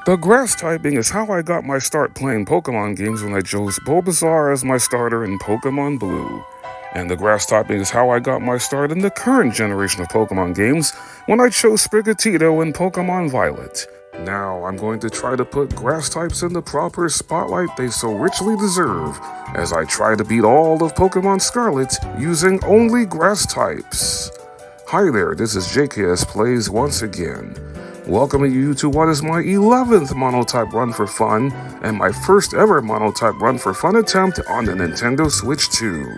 The grass typing is how I got my start playing Pokemon games when I chose Bulbasaur as my starter in Pokemon Blue. And the grass typing is how I got my start in the current generation of Pokemon games when I chose Sprigatito in Pokemon Violet. Now I'm going to try to put grass types in the proper spotlight they so richly deserve as I try to beat all of Pokemon Scarlet using only grass types. Hi there, this is JKS Plays once again, welcoming you to what is my 11th Monotype Run for Fun and my first ever Monotype Run for Fun attempt on the Nintendo Switch 2.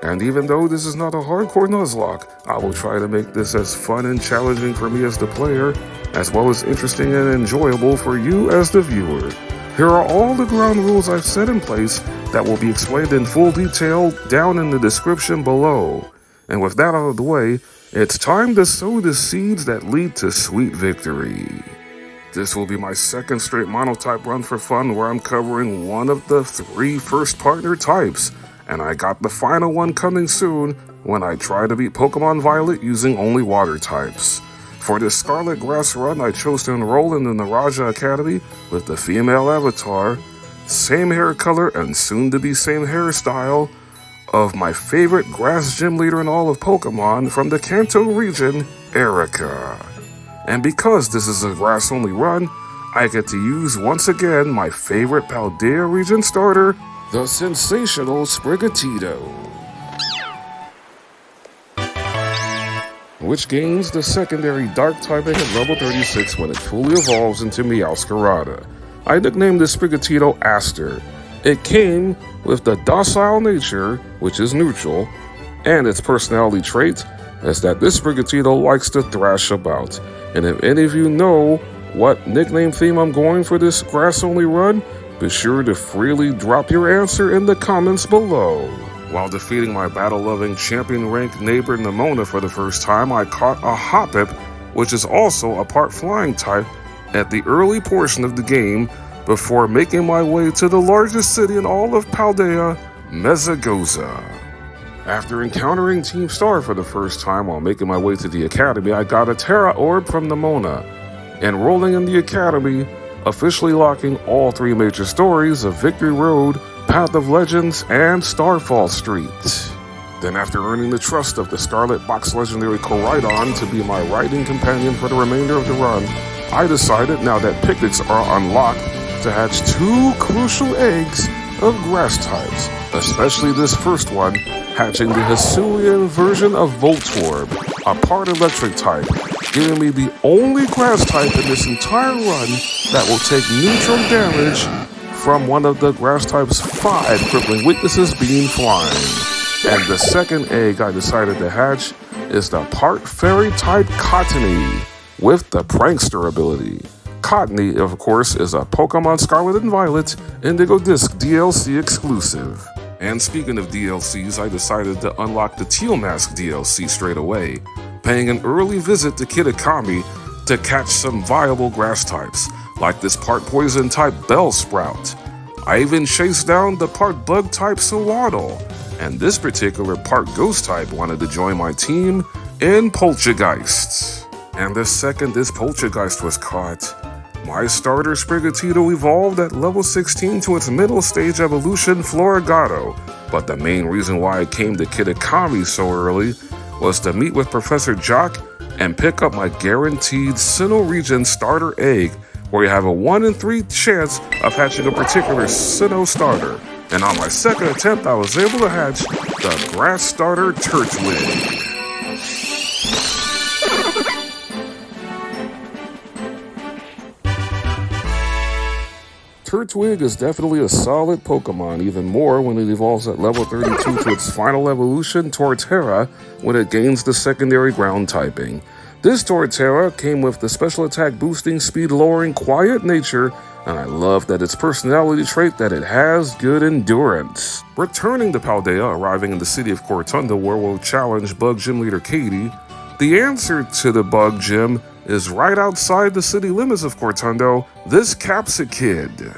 And even though this is not a hardcore Nuzlocke, I will try to make this as fun and challenging for me as the player, as well as interesting and enjoyable for you as the viewer. Here are all the ground rules I've set in place that will be explained in full detail down in the description below. And with that out of the way, it's time to sow the seeds that lead to sweet victory. This will be my second straight Monotype Run for Fun where I'm covering one of the 3 first partner types, and I got the final one coming soon when I try to beat Pokemon Violet using only water types. For this Scarlet Grass run, I chose to enroll in the Naraja Academy with the female avatar, same hair color and soon to be same hairstyle, of my favorite grass gym leader in all of Pokemon from the Kanto region, Erica. And because this is a grass only run, I get to use once again my favorite Paldea region starter, the sensational Sprigatito, which gains the secondary dark typing at level 36 when it fully evolves into Meowscarada. I nicknamed this Sprigatito Aster. It came with the docile nature, which is neutral, and its personality trait is that this Sprigatito likes to thrash about. And if any of you know what nickname theme I'm going for this grass-only run, be sure to freely drop your answer in the comments below. While defeating my battle-loving champion-ranked neighbor Nemona for the first time, I caught a Hoppip, which is also a part flying type, at the early portion of the game, before making my way to the largest city in all of Paldea, Mesagoza. After encountering Team Star for the first time while making my way to the academy, I got a Tera Orb from Nemona. Enrolling in the academy, officially locking all 3 major stories of Victory Road, Path of Legends, and Starfall Street. Then after earning the trust of the Scarlet Box legendary Koraidon to be my riding companion for the remainder of the run, I decided now that picnics are unlocked to hatch 2 crucial eggs of grass types, especially this first one, hatching the Hisuian version of Voltorb, a part electric type, giving me the only grass type in this entire run that will take neutral damage from one of the grass type's 5 crippling weaknesses, being flying. And the second egg I decided to hatch is the part fairy type Cottony with the prankster ability. Cottony, of course, is a Pokemon Scarlet and Violet Indigo Disc DLC exclusive. And speaking of DLCs, I decided to unlock the Teal Mask DLC straight away, paying an early visit to Kitakami to catch some viable grass types, like this part poison type Bellsprout. I even chased down the part bug type Sawaddle, and this particular part ghost type wanted to join my team in Poltergeist. And the second this Poltergeist was caught, my starter Sprigatito evolved at level 16 to its middle stage evolution Floragato, but the main reason why I came to Kitakami so early was to meet with Professor Jock and pick up my guaranteed Sinnoh region starter egg, where you have a 1 in 3 chance of hatching a particular Sinnoh starter. And on my second attempt, I was able to hatch the grass starter Turtwig. Turtwig is definitely a solid Pokemon, even more when it evolves at level 32 to its final evolution, Torterra, when it gains the secondary ground typing. This Torterra came with the special attack boosting, speed lowering, quiet nature, and I love that its personality trait that it has good endurance. Returning to Paldea, arriving in the city of Cortunda where we'll challenge Bug Gym Leader Katie, the answer to the Bug Gym is right outside the city limits of Cortundo, this Capsakid.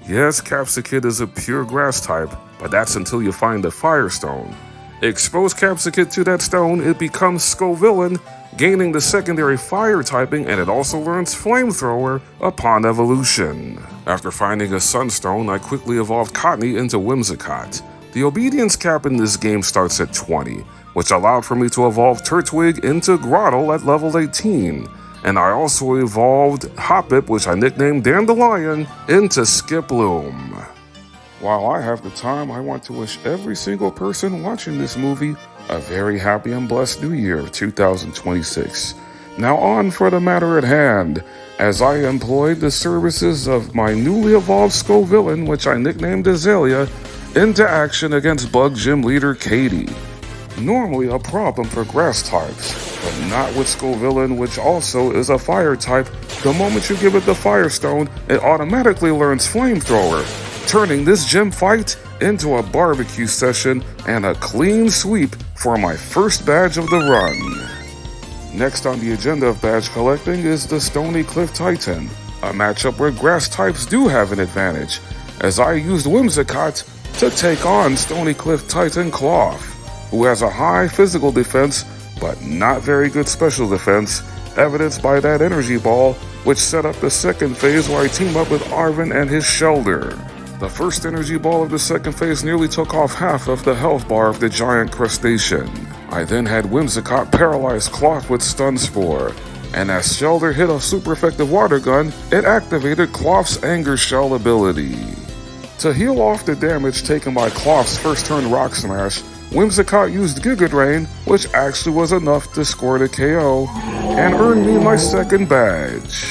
Yes, Capsakid is a pure grass type, but that's until you find the Firestone. Expose Capsicum to that stone, it becomes Scovillain, gaining the secondary fire typing, and it also learns Flamethrower upon evolution. After finding a Sunstone, I quickly evolved Cottonee into Whimsicott. The obedience cap in this game starts at 20, which allowed for me to evolve Turtwig into Grottle at level 18. And I also evolved Hoppip, which I nicknamed Dandelion, into Skiploom. While I have the time, I want to wish every single person watching this movie a very happy and blessed new year of 2026. Now on for the matter at hand, as I employed the services of my newly evolved Scovillain, which I nicknamed Azalea, into action against Bug Gym leader Katie. Normally a problem for grass types, but not with Scovillain, which also is a fire type. The moment you give it the Firestone, it automatically learns Flamethrower, turning this gym fight into a barbecue session and a clean sweep for my first badge of the run. Next on the agenda of badge collecting is the Stony Cliff Titan, a matchup where grass types do have an advantage, as I used Whimsicott to take on Stony Cliff Titan Cloth, who has a high physical defense but not very good special defense, evidenced by that energy ball, which set up the second phase where I team up with Arven and his Shelder. The first energy ball of the second phase nearly took off half of the health bar of the giant crustacean. I then had Whimsicott paralyze Cloth with Stun Spore, and as Shelder hit a super effective water gun, it activated Cloth's Anger Shell ability. To heal off the damage taken by Cloth's first turn Rock Smash, Whimsicott used Giga Drain, which actually was enough to score the KO, and earned me my second badge.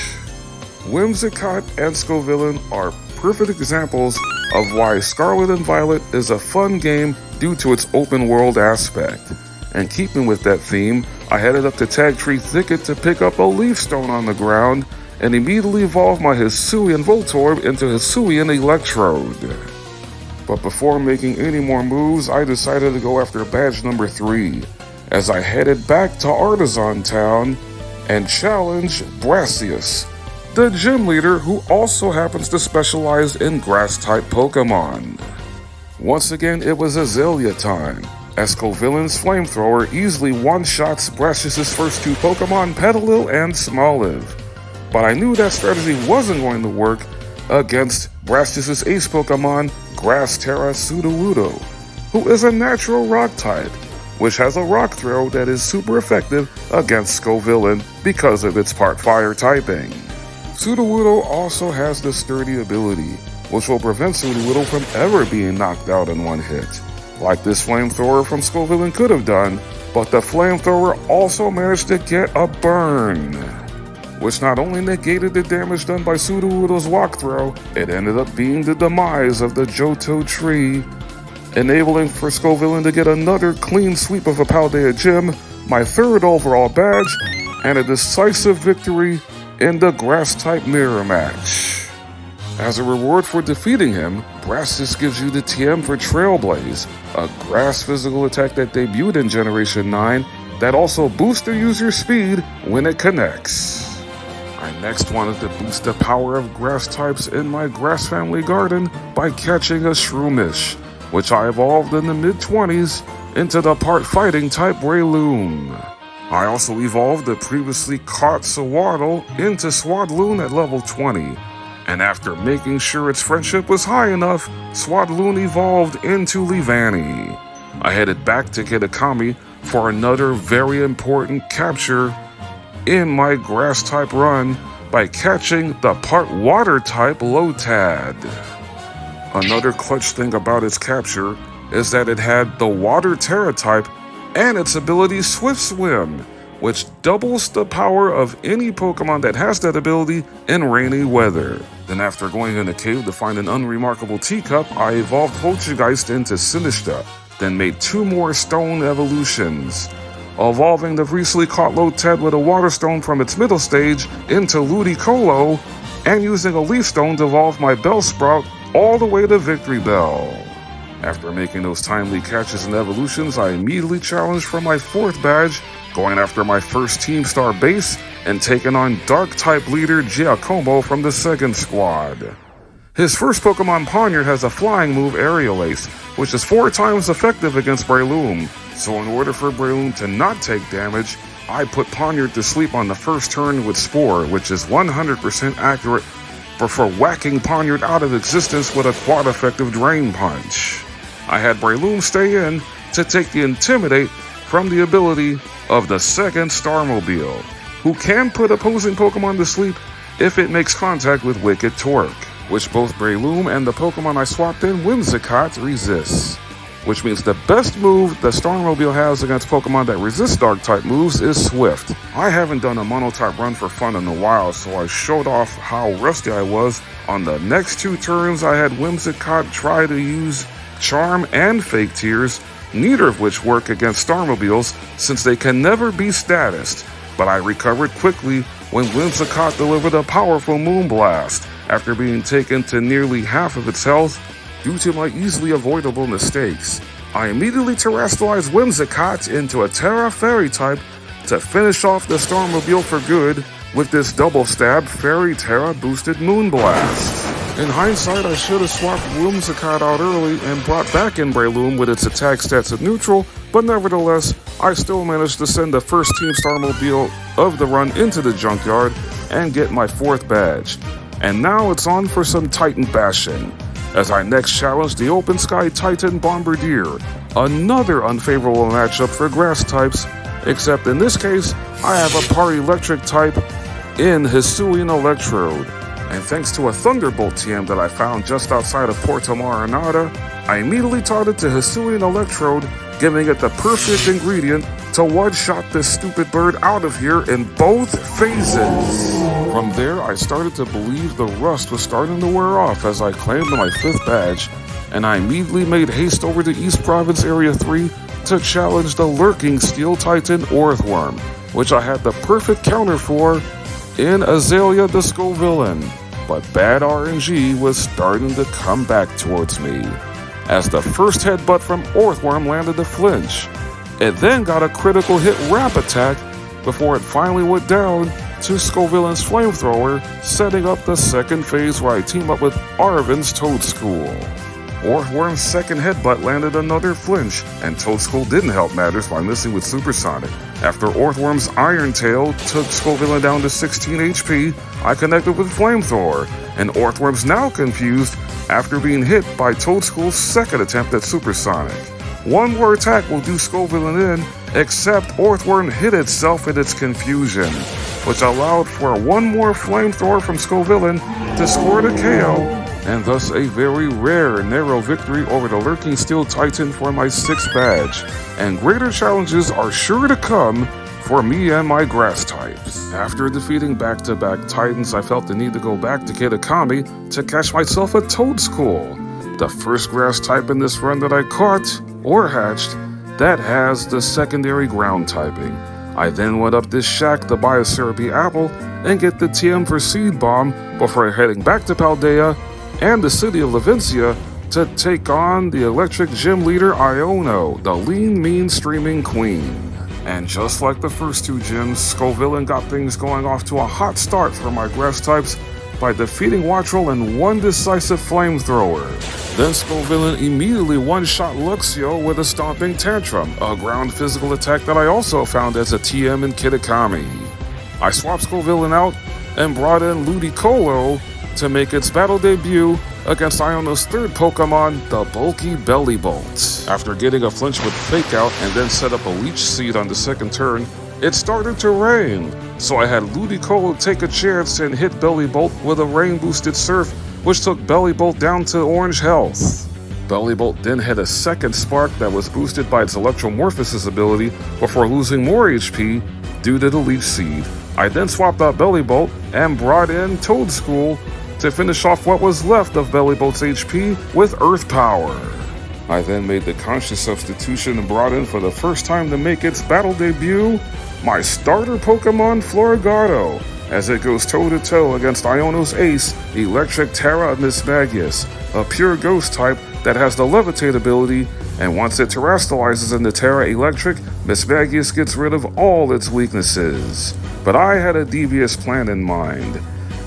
Whimsicott and Scovillain are perfect examples of why Scarlet and Violet is a fun game due to its open world aspect. And keeping with that theme, I headed up to Tag Tree Thicket to pick up a Leaf Stone on the ground and immediately evolved my Hisuian Voltorb into Hisuian Electrode. But before making any more moves, I decided to go after badge number 3, as I headed back to Artisan Town and challenged Brassius, the gym leader who also happens to specialize in grass-type Pokémon. Once again, it was Azalea time, as Scovillain's Flamethrower easily one-shots Brassius' first 2 Pokémon, Petalil and Smoliv. But I knew that strategy wasn't going to work against Brassius' ace Pokémon, Grass Tera Sudowoodo, who is a natural rock type, which has a rock throw that is super effective against Scovillain because of its part fire typing. Sudowoodo also has the Sturdy ability, which will prevent Sudowoodo from ever being knocked out in one hit, like this Flamethrower from Scovillain could have done, but the Flamethrower also managed to get a burn, which not only negated the damage done by Sudowoodo's walk throw, it ended up being the demise of the Johto tree, enabling for Scovillain to get another clean sweep of a Paldea Gym, my 3rd overall badge, and a decisive victory in the Grass-type mirror match. As a reward for defeating him, Brassius gives you the TM for Trailblaze, a grass physical attack that debuted in Generation 9 that also boosts the user's speed when it connects. I next wanted to boost the power of grass types in my grass family garden by catching a Shroomish, which I evolved in the mid-20s into the part fighting type Breloom. I also evolved the previously caught Swaddle into Swadloon at level 20, and after making sure its friendship was high enough, Swadloon evolved into Leavanny. I headed back to Kitakami for another very important capture in my grass-type run by catching the part water-type Lotad. Another clutch thing about its capture is that it had the Water Tera type and its ability Swift Swim, which doubles the power of any Pokemon that has that ability in rainy weather. Then after going in a cave to find an unremarkable teacup, I evolved Poltergeist into Sinistcha, then made 2 more stone evolutions, evolving the recently caught Lotad with a Water Stone from its middle stage into Ludicolo, and using a Leaf Stone to evolve my Bellsprout all the way to Victory Bell. After making those timely catches and evolutions, I immediately challenged for my 4th badge, going after my first Team Star base and taking on Dark-type leader Giacomo from the 2nd squad. His first Pokemon Ponyard has a flying move, Aerial Ace, which is 4 times effective against Breloom. So in order for Breloom to not take damage, I put Ponyard to sleep on the first turn with Spore, which is 100% accurate for whacking Ponyard out of existence with a quad-effective Drain Punch. I had Breloom stay in to take the Intimidate from the ability of the second Starmobile, who can put opposing Pokemon to sleep if it makes contact with Wicked Torque, which both Breloom and the Pokemon I swapped in, Whimsicott, resists. Which means the best move the Starmobile has against Pokemon that resist Dark-type moves is Swift. I haven't done a Monotype run for fun in a while, so I showed off how rusty I was. On the next 2 turns, I had Whimsicott try to use Charm and Fake Tears, neither of which work against Starmobiles since they can never be statused. But I recovered quickly when Whimsicott delivered a powerful Moonblast after being taken to nearly half of its health due to my easily avoidable mistakes. I immediately terrestrialized Whimsicott into a Tera Fairy type to finish off the Starmobile for good with this double stab Fairy Tera boosted Moonblast. In hindsight, I should have swapped Whimsicott out early and brought back in Breloom with its attack stats at neutral, but nevertheless, I still managed to send the first Team Starmobile of the run into the junkyard and get my 4th badge. And now it's on for some Titan bashing, as I next challenge the Open Sky Titan Bombardier, another unfavorable matchup for grass types, except in this case, I have a Part Electric type in Hisuian Electrode. And thanks to a Thunderbolt TM that I found just outside of Porto Marinada, I immediately taught it to Hisuian Electrode, giving it the perfect ingredient to one-shot this stupid bird out of here in both phases. From there, I started to believe the rust was starting to wear off as I claimed my 5th badge, and I immediately made haste over to East Province Area 3 to challenge the lurking Steel Titan Orthworm, which I had the perfect counter for in Azalea the Scovillain. But bad RNG was starting to come back towards me, as the first headbutt from Orthworm landed a flinch. It then got a critical hit wrap attack before it finally went down to Scovillain's Flamethrower, setting up the second phase where I team up with Arven's Toadschool. Orthworm's second headbutt landed another flinch, and Toadschool didn't help matters by missing with Supersonic. After Orthworm's Iron Tail took Scovillain down to 16 HP, I connected with Flamethrower, and Orthworm's now confused after being hit by Toadschool's second attempt at Supersonic. One more attack will do Scovillain in, except Orthworm hit itself in its confusion, which allowed for one more Flamethrower from Scovillain to score the KO, and thus a very rare narrow victory over the Lurking Steel Titan for my 6th badge. And greater challenges are sure to come for me and my grass types. After defeating back-to-back Titans, I felt the need to go back to Kitakami to catch myself a Toadschool, the first grass type in this run that I caught, or hatched, that has the secondary ground typing. I then went up this shack to buy a syrupy apple and get the TM for Seed Bomb before heading back to Paldea and the city of Levincia to take on the electric gym leader Iono, the lean, mean, streaming queen. And just like the first 2 gyms, Scovillain got things going off to a hot start for my grass types by defeating Wattrel in one decisive Flamethrower. Then Scovillain immediately one-shot Luxio with a Stomping Tantrum, a ground physical attack that I also found as a TM in Kitakami. I swapped Scovillain out and brought in Ludicolo to make its battle debut against Iono's 3rd Pokemon, the bulky Bellibolt. After getting a flinch with Fake Out and then set up a Leech Seed on the 2nd turn, it started to rain, so I had Ludicolo take a chance and hit Bellibolt with a rain-boosted Surf, which took Bellibolt down to orange health. Bellibolt then hit a second Spark that was boosted by its Electromorphosis ability before losing more HP due to the Leech Seed. I then swapped out Bellibolt and brought in Toadschool to finish off what was left of Bellibolt's HP with Earth Power. I then made the conscious substitution and brought in for the first time to make its battle debut my starter Pokemon Floragato, as it goes toe-to-toe against Iono's ace, Electric Tera Mismagius, a pure ghost type that has the Levitate ability, and once it terrestrializes into Tera Electric, Mismagius gets rid of all its weaknesses. But I had a devious plan in mind,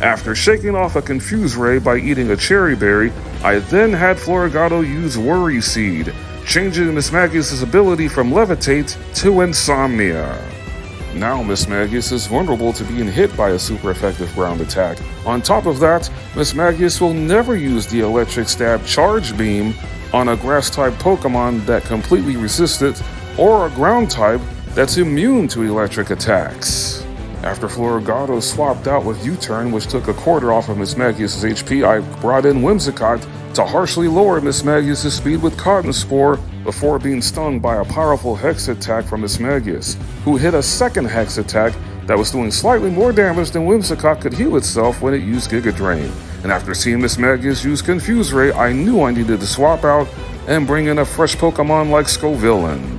After shaking off a Confuse Ray by eating a cherry berry, I then had Floragato use Worry Seed, changing Mismagius' ability from Levitate to Insomnia. Now Mismagius is vulnerable to being hit by a super effective ground attack. On top of that, Mismagius will never use the Electric Stab Charge Beam on a Grass-type Pokemon that completely resists it, or a Ground-type that's immune to electric attacks. After Floragato swapped out with U-Turn, which took a quarter off of Mismagius' HP, I brought in Whimsicott to harshly lower Mismagius' speed with Cotton Spore before being stung by a powerful Hex attack from Mismagius, who hit a second Hex attack that was doing slightly more damage than Whimsicott could heal itself when it used Giga Drain. And after seeing Mismagius use Confuse Ray, I knew I needed to swap out and bring in a fresh Pokemon like Scovillain.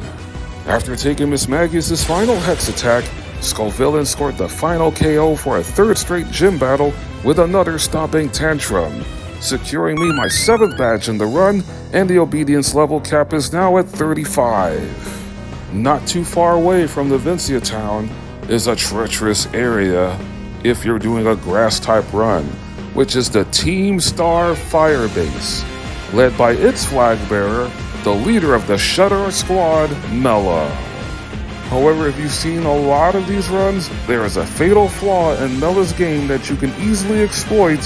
After taking Mismagius' final Hex attack, Scovillain scored the final KO for a third straight gym battle with another Stomping Tantrum, securing me my 7th badge in the run, and the obedience level cap is now at 35. Not too far away from the Vincia town is a treacherous area if you're doing a Grass-type run, which is the Team Star Fire Base, led by its flag bearer, the leader of the Shutter Squad, Mela. However, if you've seen a lot of these runs, there is a fatal flaw in Mela's game that you can easily exploit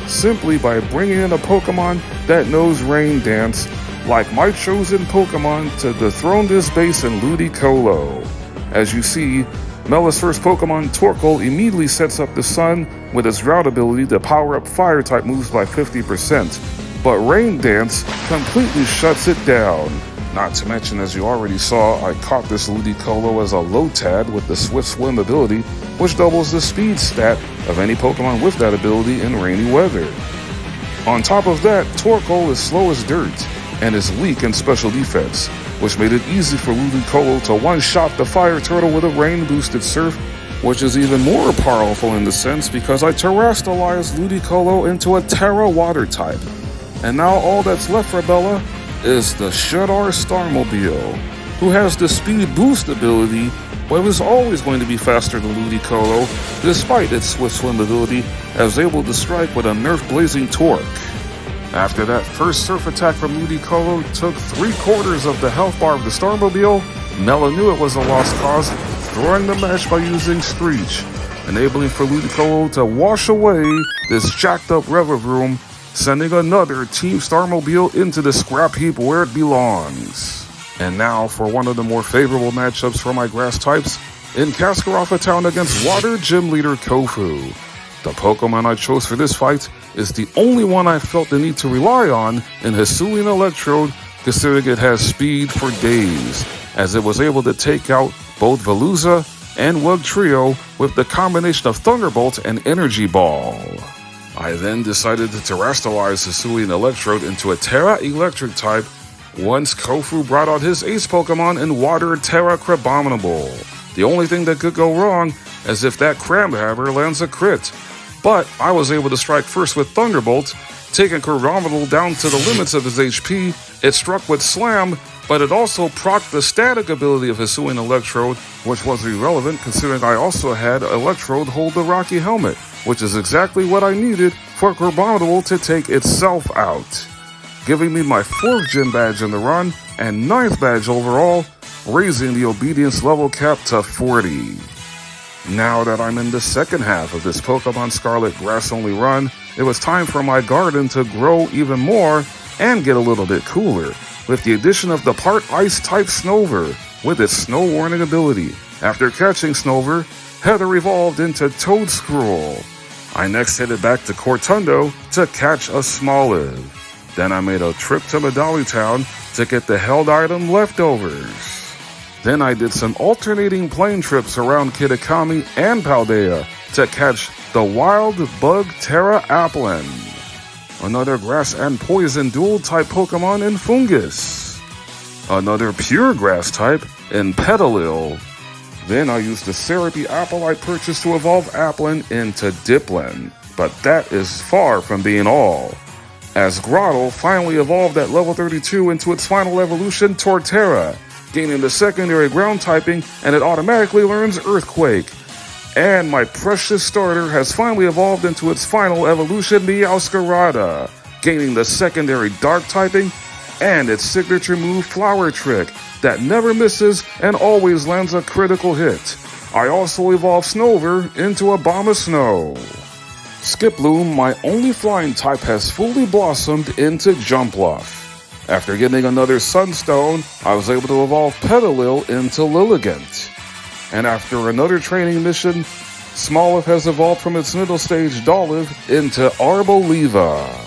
simply by bringing in a Pokemon that knows Rain Dance, like my chosen Pokemon to dethrone this base in Ludicolo. As you see, Mela's first Pokemon, Torkoal, immediately sets up the Sun with its Drought ability to power up Fire-type moves by 50%, but Rain Dance completely shuts it down. Not to mention, as you already saw, I caught this Ludicolo as a Lotad with the Swift Swim ability, which doubles the speed stat of any Pokemon with that ability in rainy weather. On top of that, Torkoal is slow as dirt and is weak in special defense, which made it easy for Ludicolo to one-shot the Fire Turtle with a rain-boosted Surf, which is even more powerful in the sense because I terrestrialized Ludicolo into a Terra Water type. And now all that's left for Bella is the Shedar Starmobile, who has the Speed Boost ability, but is always going to be faster than Ludicolo, despite its Swift Swim ability, as able to strike with a Nerf Blazing Torque. After that first Surf attack from Ludicolo took 3/4 of the health bar of the Starmobile, Mela knew it was a lost cause, throwing the match by using Screech, enabling for Ludicolo to wash away this jacked up Revavroom, sending another Team Starmobile into the scrap heap where it belongs. And now for one of the more favorable matchups for my Grass types, in Cascaroffa Town against Water Gym Leader Kofu. The Pokemon I chose for this fight is the only one I felt the need to rely on in Hisuian Electrode, considering it has speed for days, as it was able to take out both Veluza and Wugtrio with the combination of Thunderbolt and Energy Ball. I then decided to terrestrialize Hisuian Electrode into a Terra Electric type once Kofu brought out his ace Pokemon in Water Terra Crabominable. The only thing that could go wrong is if that Crabhammer lands a crit. But I was able to strike first with Thunderbolt, taking Crabominable down to the limits of his HP. It struck with Slam, but it also procced the static ability of Hisuian Electrode, which was irrelevant considering I also had Electrode hold the Rocky Helmet, which is exactly what I needed for Crabominable to take itself out, giving me my 4th gym badge in the run and 9th badge overall, raising the obedience level cap to 40. Now that I'm in the second half of this Pokémon Scarlet grass-only run, it was time for my garden to grow even more and get a little bit cooler, with the addition of the part Ice-type Snover with its Snow Warning ability. After catching Snover, Heather evolved into Toedscruel. I next headed back to Cortundo to catch a Smoliv. Then I made a trip to Medali Town to get the held item Leftovers. Then I did some alternating plane trips around Kitakami and Paldea to catch the Wild Bug Terra Applin, another Grass and Poison dual-type Pokemon in Fungus, another pure Grass type in Petalil. Then I used the Serapi Apple I purchased to evolve Applin into Diplin, but that is far from being all, as Grottle finally evolved at level 32 into its final evolution, Torterra, gaining the secondary ground typing, and it automatically learns Earthquake. And my precious starter has finally evolved into its final evolution, Meowscarada, gaining the secondary dark typing and its signature move Flower Trick that never misses and always lands a critical hit. I also evolved Snover into a Bomb of Snow. Skiploom, my only flying type, has fully blossomed into Jumpluff. After getting another Sunstone, I was able to evolve Petalil into Lilligant. And after another training mission, Smoliv has evolved from its middle stage Dolliv into Arboliva.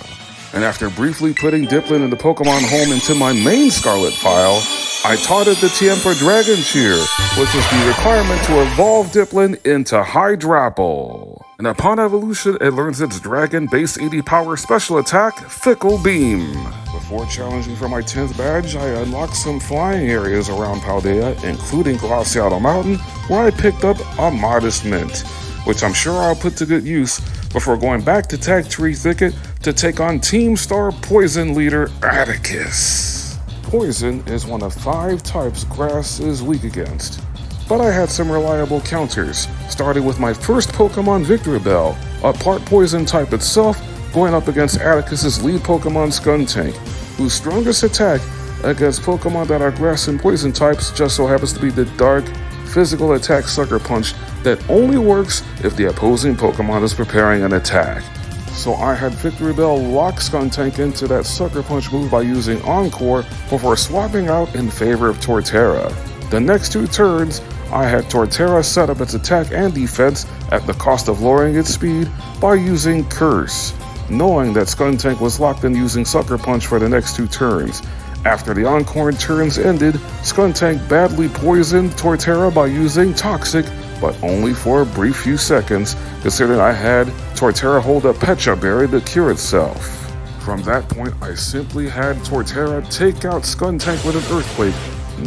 And after briefly putting Dipplin and the Pokemon Home into my main Scarlet file, I taught it the TM for Dragon Cheer, which is the requirement to evolve Dipplin into Hydrapple. And upon evolution, it learns its Dragon Base 80 Power Special Attack, Fickle Beam. Before challenging for my 10th badge, I unlocked some flying areas around Paldea, including Glaciato Mountain, where I picked up a Modest Mint, which I'm sure I'll put to good use before going back to Tag Tree Thicket to take on Team Star Poison leader Atticus. Poison is one of 5 types Grass is weak against, but I had some reliable counters, starting with my first Pokemon Victreebel, a part Poison type itself, going up against Atticus's lead Pokemon Skuntank, whose strongest attack against Pokemon that are Grass and Poison types just so happens to be the Dark Physical Attack Sucker Punch that only works if the opposing Pokemon is preparing an attack. So I had Victreebel lock Skuntank into that Sucker Punch move by using Encore before swapping out in favor of Torterra. The next 2 turns, I had Torterra set up its attack and defense at the cost of lowering its speed by using Curse, knowing that Skuntank was locked in using Sucker Punch for the next 2 turns. After the Encore turns ended, Skuntank badly poisoned Torterra by using Toxic, but only for a brief few seconds, considering I had Torterra hold a Pecha Berry to cure itself. From that point, I simply had Torterra take out Skuntank with an Earthquake,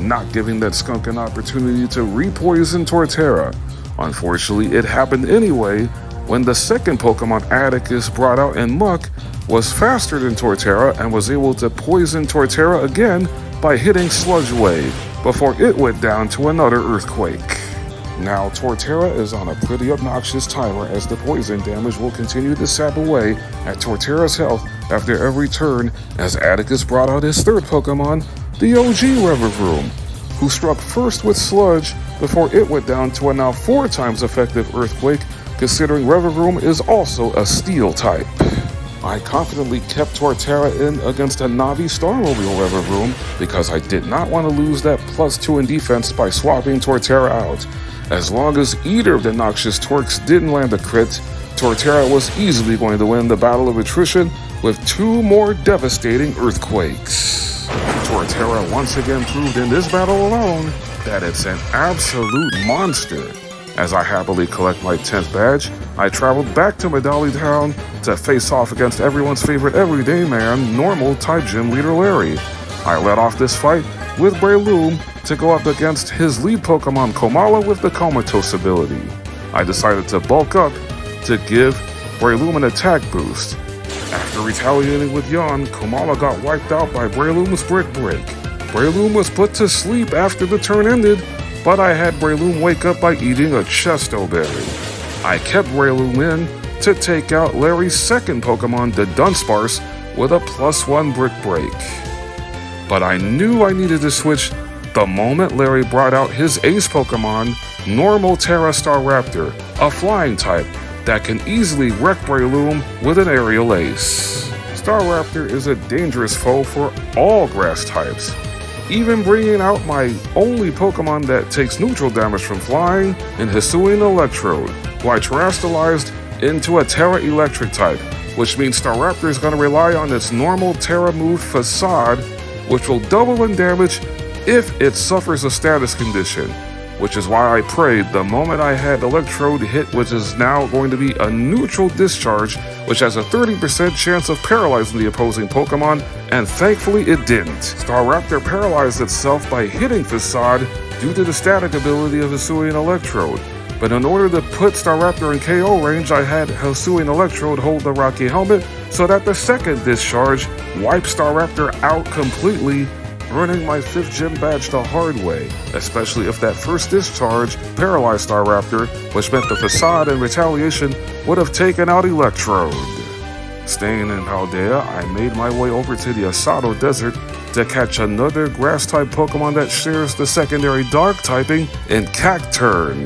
not giving that skunk an opportunity to re-poison Torterra. Unfortunately, it happened anyway when the second Pokemon Atticus brought out in Muck was faster than Torterra and was able to poison Torterra again by hitting Sludge Wave before it went down to another Earthquake. Now, Torterra is on a pretty obnoxious timer as the poison damage will continue to sap away at Torterra's health after every turn as Atticus brought out his third Pokemon, the OG Revavroom, who struck first with Sludge before it went down to a now 4 times effective Earthquake, considering Revavroom is also a Steel type. I confidently kept Torterra in against a Navi Starmobile Revavroom because I did not want to lose that +2 in defense by swapping Torterra out. As long as either of the noxious Torques didn't land a crit, Torterra was easily going to win the Battle of Attrition with 2 more devastating Earthquakes. Torterra once again proved in this battle alone that it's an absolute monster. As I happily collect my 10th badge, I traveled back to Medali Town to face off against everyone's favorite everyday man, normal type gym leader Larry. I led off this fight with Breloom to go up against his lead Pokemon Komala with the Comatose ability. I decided to bulk up to give Breloom an attack boost. After retaliating with Yawn, Komala got wiped out by Breloom's Brick Break. Breloom was put to sleep after the turn ended, but I had Breloom wake up by eating a Chesto Berry. I kept Breloom in to take out Larry's second Pokemon, the Dunsparce, with a +1 Brick Break. But I knew I needed to switch the moment Larry brought out his ace Pokemon, Normal Terra Staraptor, a flying type that can easily wreck Breloom with an aerial ace. Staraptor is a dangerous foe for all grass types, even bringing out my only Pokemon that takes neutral damage from flying in Hisuian Electrode, who I terastallized into a Terra Electric type, which means Staraptor is going to rely on its normal Terra move Facade, which will double in damage if it suffers a status condition, which is why I prayed the moment I had Electrode hit, which is now going to be a neutral discharge, which has a 30% chance of paralyzing the opposing Pokemon, and thankfully it didn't. Staraptor paralyzed itself by hitting Facade due to the static ability of Hisuian Electrode. But in order to put Staraptor in KO range, I had Hisuian Electrode hold the Rocky Helmet so that the second discharge wiped Staraptor out completely, earning my 5th gym badge the hard way, especially if that first discharge paralyzed Staraptor, which meant the facade in retaliation would have taken out Electrode. Staying in Paldea, I made my way over to the Asado Desert to catch another Grass-type Pokemon that shares the secondary Dark typing in Cacturne,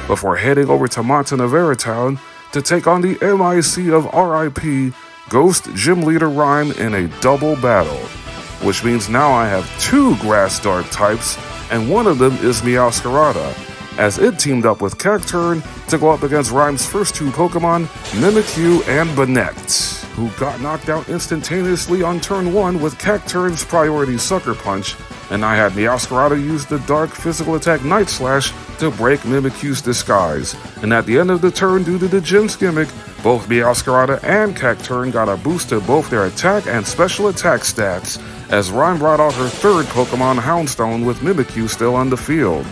before heading over to Montanavera Town to take on the MIC of RIP Ghost Gym Leader Rhyme in a double battle, which means now I have 2 Grass Dark types, and one of them is Meowscarada, as it teamed up with Cacturne to go up against Rhyme's first 2 Pokemon, Mimikyu and Banette, who got knocked out instantaneously on turn 1 with Cacturne's priority Sucker Punch, and I had Meowscarada use the Dark physical attack Night Slash to break Mimikyu's disguise, and at the end of the turn, due to the gym's gimmick, both Meowscarada and Cacturne got a boost to both their attack and special attack stats, as Rhyme brought out her 3rd Pokemon, Houndstone, with Mimikyu still on the field.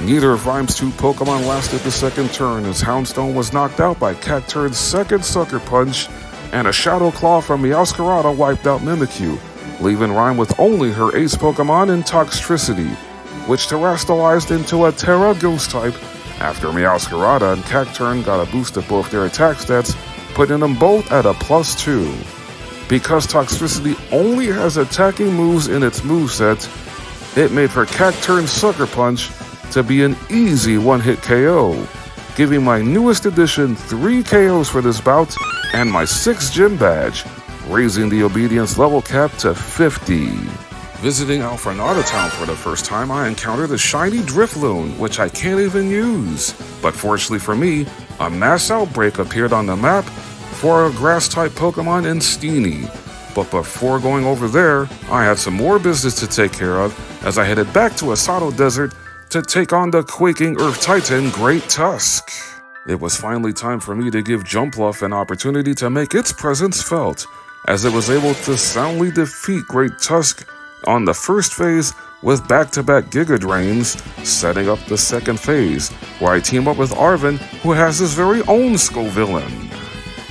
Neither of Rhyme's 2 Pokemon lasted the second turn, as Houndstone was knocked out by Cacturne's 2nd Sucker Punch, and a Shadow Claw from Meowscarada wiped out Mimikyu, leaving Rhyme with only her ace Pokemon in Toxtricity, which terastallized into a Tera Ghost type after Meowscarada and Cacturne got a boost to both their attack stats, putting them both at a +2. Because Toxtricity only has attacking moves in its moveset, it made for Cacturne's Sucker Punch to be an easy one-hit KO, giving my newest addition 3 KOs for this bout and my 6th gym badge, raising the obedience level cap to 50. Visiting Alfrenada Town for the first time, I encountered a shiny Drifloon, which I can't even use. But fortunately for me, a mass outbreak appeared on the map for a Grass-type Pokemon in Steenee. But before going over there, I had some more business to take care of as I headed back to Asado Desert to take on the quaking Earth Titan Great Tusk. It was finally time for me to give Jumpluff an opportunity to make its presence felt, as it was able to soundly defeat Great Tusk on the first phase with back-to-back Giga Drains, setting up the second phase, where I team up with Arven, who has his very own Scovillain.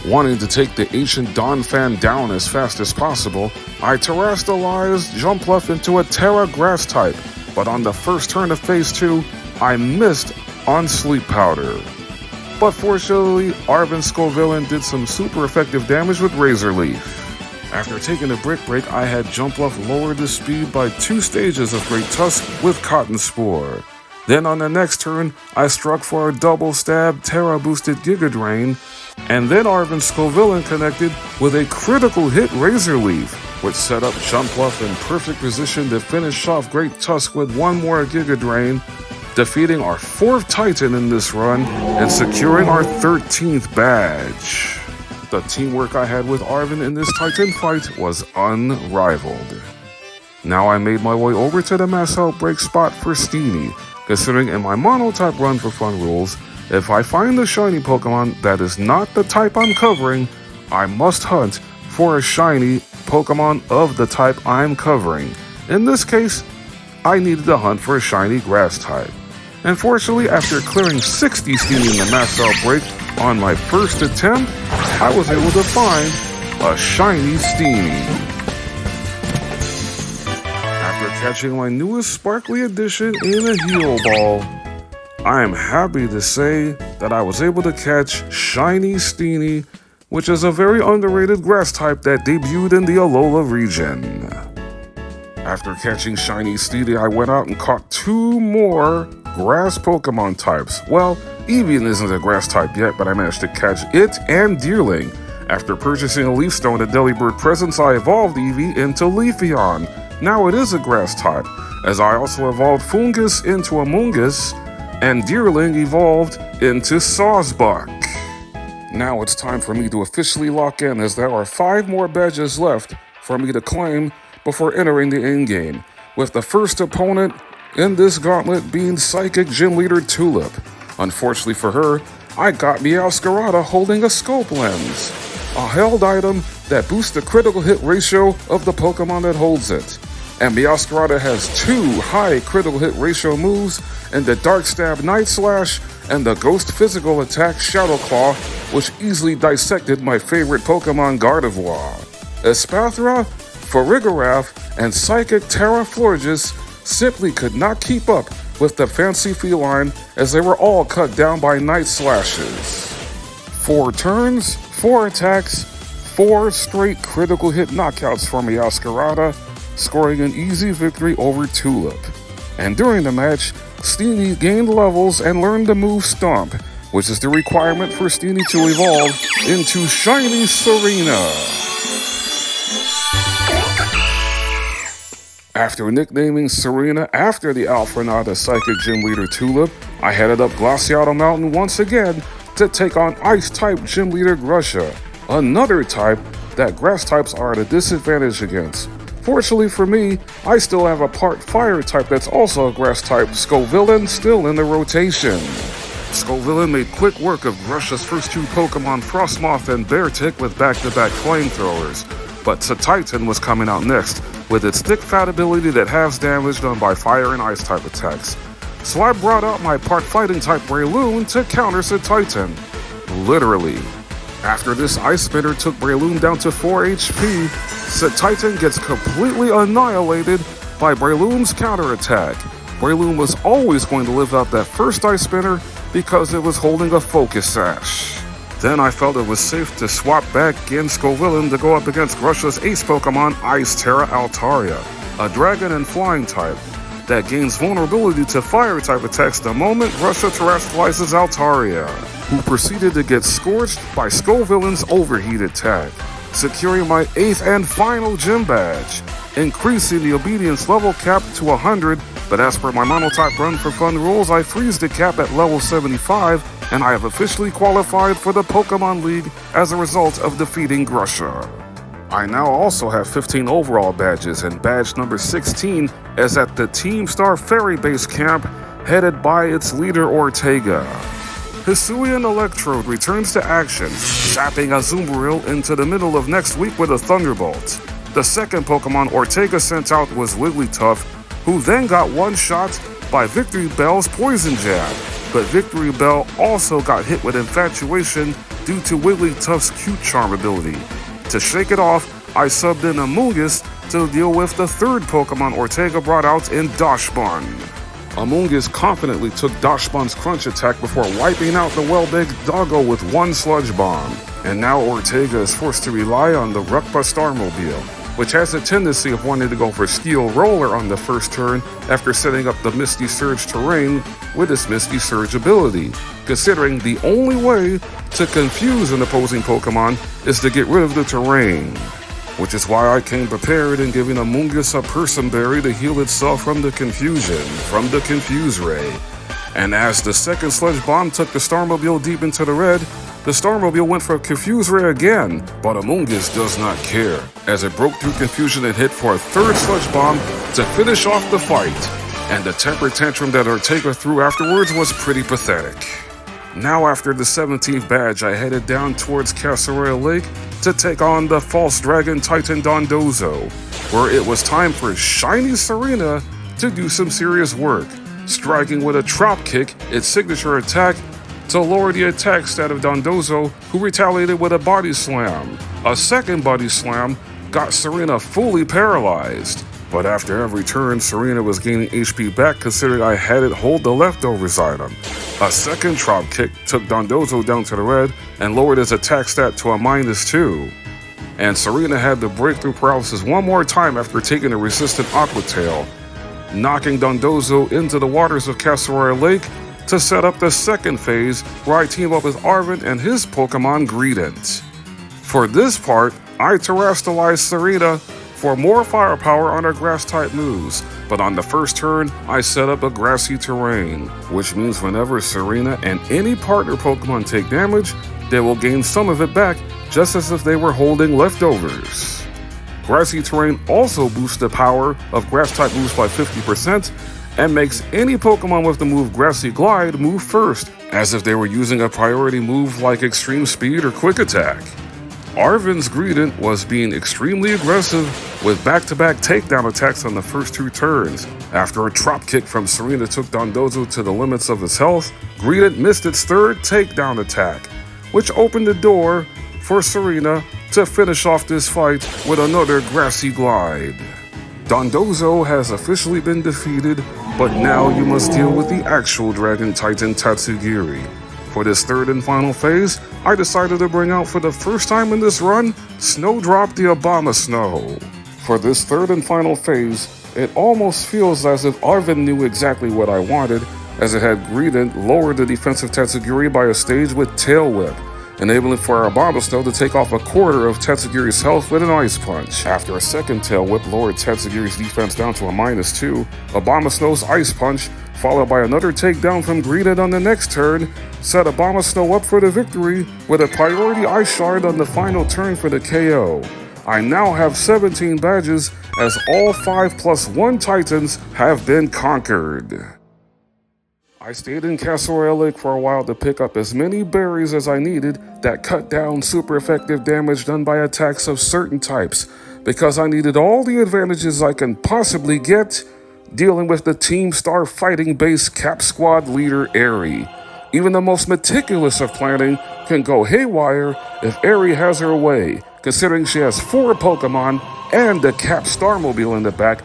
Wanting to take the ancient Donphan down as fast as possible, I terastallized Jumpluff into a Tera Grass type, but on the first turn of phase 2, I missed on Sleep Powder. But fortunately, Arven's Scovillain did some super effective damage with Razor Leaf. After taking a Brick Break, I had Jumpluff lower the speed by 2 stages of Great Tusk with Cotton Spore. Then on the next turn, I struck for a double stab Tera boosted Giga Drain, and then Arven's Scovillain connected with a critical hit Razor Leaf, which set up Jumpluff in perfect position to finish off Great Tusk with 1 more Giga Drain, defeating our 4th Titan in this run and securing our 13th badge. The teamwork I had with Arven in this Titan fight was unrivaled. Now I made my way over to the mass outbreak spot for Steenee, considering in my Monotype run for fun rules, if I find a shiny Pokemon that is not the type I'm covering, I must hunt for a shiny Pokemon of the type I'm covering. In this case, I needed to hunt for a shiny Grass type. Unfortunately, after clearing 60 Steenee in the mass outbreak on my first attempt, I was able to find a shiny Steenee. After catching my newest sparkly addition in a Heal Ball, I am happy to say that I was able to catch shiny Steenee, which is a very underrated grass type that debuted in the Alola region. After catching shiny Steenee, I went out and caught 2 more grass Pokemon types. Well, Eevee isn't a grass type yet, but I managed to catch it and Deerling. After purchasing a Leaf Stone at Delibird Presents, I evolved Eevee into Leafeon. Now it is a grass type, as I also evolved Fungus into Amoonguss, and Deerling evolved into Sawsbuck. Now it's time for me to officially lock in, as there are 5 more badges left for me to claim before entering the endgame, with the first opponent in this gauntlet being Psychic Gym Leader Tulip. Unfortunately for her, I got Meowscarada holding a Scope Lens, a held item that boosts the critical hit ratio of the Pokemon that holds it. And Meowscarada has 2 high critical hit ratio moves in the Dark Stab Night Slash and the Ghost Physical Attack Shadow Claw, which easily dissected my favorite Pokemon Gardevoir. Espathra Farigiraf and Psychic Tera Florges simply could not keep up with the fancy feline as they were all cut down by Night Slashes. 4 turns, 4 attacks, 4 straight critical hit knockouts for Meowscarada, scoring an easy victory over Tulip. And during the match, Steenee gained levels and learned the move Stomp, which is the requirement for Steenee to evolve into Shiny Serena. After nicknaming Serena after the Alphanada Psychic Gym Leader Tulip, I headed up Glaciato Mountain once again to take on Ice-type Gym Leader Grusha, another type that Grass types are at a disadvantage against. Fortunately for me, I still have a part Fire type that's also a Grass type, Scovillain, still in the rotation. Scovillain made quick work of Grusha's first 2 Pokemon, Frostmoth and Beartic, with back-to-back flamethrowers, but Titan was coming out next, with its thick fat ability that halves damage done by fire and ice type attacks. So I brought out my part fighting type Breloom to counter Titan. Literally. After this Ice Spinner took Breloom down to 4 HP, Titan gets completely annihilated by Breloom's counterattack. Breloom was always going to live out that first Ice Spinner because it was holding a Focus Sash. Then I felt it was safe to swap back in Scovillain to go up against Grusha's ace Pokemon, Ice Tera Altaria, a dragon and flying type that gains vulnerability to fire type attacks the moment Grusha terrestrializes Altaria, who proceeded to get scorched by Scovillain's overheated tag, securing my 8th and final gym badge, increasing the obedience level cap to 100, but as per my Monotype Run for Fun rules, I freeze the cap at level 75, and I have officially qualified for the Pokemon League as a result of defeating Grusha. I now also have 15 overall badges, and badge number 16 is at the Team Star Fairy Base Camp, headed by its leader Ortega. Hisuian Electrode returns to action, zapping Azumarill into the middle of next week with a Thunderbolt. The second Pokemon Ortega sent out was Wigglytuff, who then got one-shot by Victory Bell's Poison Jab, but Victory Bell also got hit with Infatuation due to Wigglytuff's Cute Charm ability. To shake it off, I subbed in Amoonguss to deal with the third Pokemon Ortega brought out in Dachsbun. Amoonguss confidently took Dachsbun's Crunch attack before wiping out the well-baked Doggo with one Sludge Bomb, and now Ortega is forced to rely on the Rukpa Starmobile, which has a tendency of wanting to go for Steel Roller on the first turn after setting up the Misty Surge terrain with its Misty Surge ability, considering the only way to confuse an opposing Pokemon is to get rid of the terrain. Which is why I came prepared in giving Amoonguss a Person Berry to heal itself from the confusion, from the Confuse Ray. And as the second Sludge Bomb took the Starmobile deep into the red, the Starmobile went for a Confuse Ray again, but Amoonguss does not care, as it broke through confusion and hit for a third Sludge Bomb to finish off the fight. And the temper tantrum that Ortega threw afterwards was pretty pathetic. Now after the 17th badge, I headed down towards Casseroya Lake to take on the False Dragon Titan Dondozo, where it was time for Shiny Serena to do some serious work, striking with a Trop Kick, its signature attack, to lower the attack stat of Dondozo, who retaliated with a Body Slam. A second Body Slam got Serena fully paralyzed, but after every turn, Serena was gaining HP back considering I had it hold the leftovers item. A second Trop Kick took Dondozo down to the red and lowered his attack stat to a -2. And Serena had the breakthrough paralysis one more time after taking a resistant Aqua Tail, knocking Dondozo into the waters of Casseroya Lake to set up the second phase where I team up with Arven and his Pokemon Greedent. For this part, I terrestrialized Serena for more firepower on her Grass-type moves, but on the first turn, I set up a grassy terrain, which means whenever Serena and any partner Pokemon take damage, they will gain some of it back just as if they were holding leftovers. Grassy terrain also boosts the power of Grass-type moves by 50%, and makes any Pokemon with the move Grassy Glide move first, as if they were using a priority move like Extreme Speed or Quick Attack. Arven's Greedent was being extremely aggressive with back-to-back takedown attacks on the first 2 turns. After a Trop Kick from Serena took Dondozo to the limits of his health, Greedent missed its third takedown attack, which opened the door for Serena to finish off this fight with another grassy glide. Dondozo has officially been defeated, but now you must deal with the actual Dragon Titan Tatsugiri. For this third and final phase, I decided to bring out for the first time in this run, Snowdrop the Abomasnow. For this third and final phase, it almost feels as if Arven knew exactly what I wanted, as it had greeted lowered the defensive Tatsugiri by a stage with Tail Whip, enabling for our Abomasnow to take off a quarter of Tatsugiri's health with an Ice Punch. After a second Tail Whip lowered Tatsugiri's defense down to a -2, Abomasnow's Ice Punch, followed by another takedown from Geeta on the next turn, set Abomasnow up for the victory with a priority Ice Shard on the final turn for the KO. I now have 17 badges as all 5+1 Titans have been conquered. I stayed in Castle Royale Lake for a while to pick up as many berries as I needed that cut down super effective damage done by attacks of certain types, because I needed all the advantages I can possibly get dealing with the Team Star fighting base Cap Squad leader Eri. Even the most meticulous of planning can go haywire if Eri has her way, considering she has 4 Pokemon and a Cap Starmobile in the back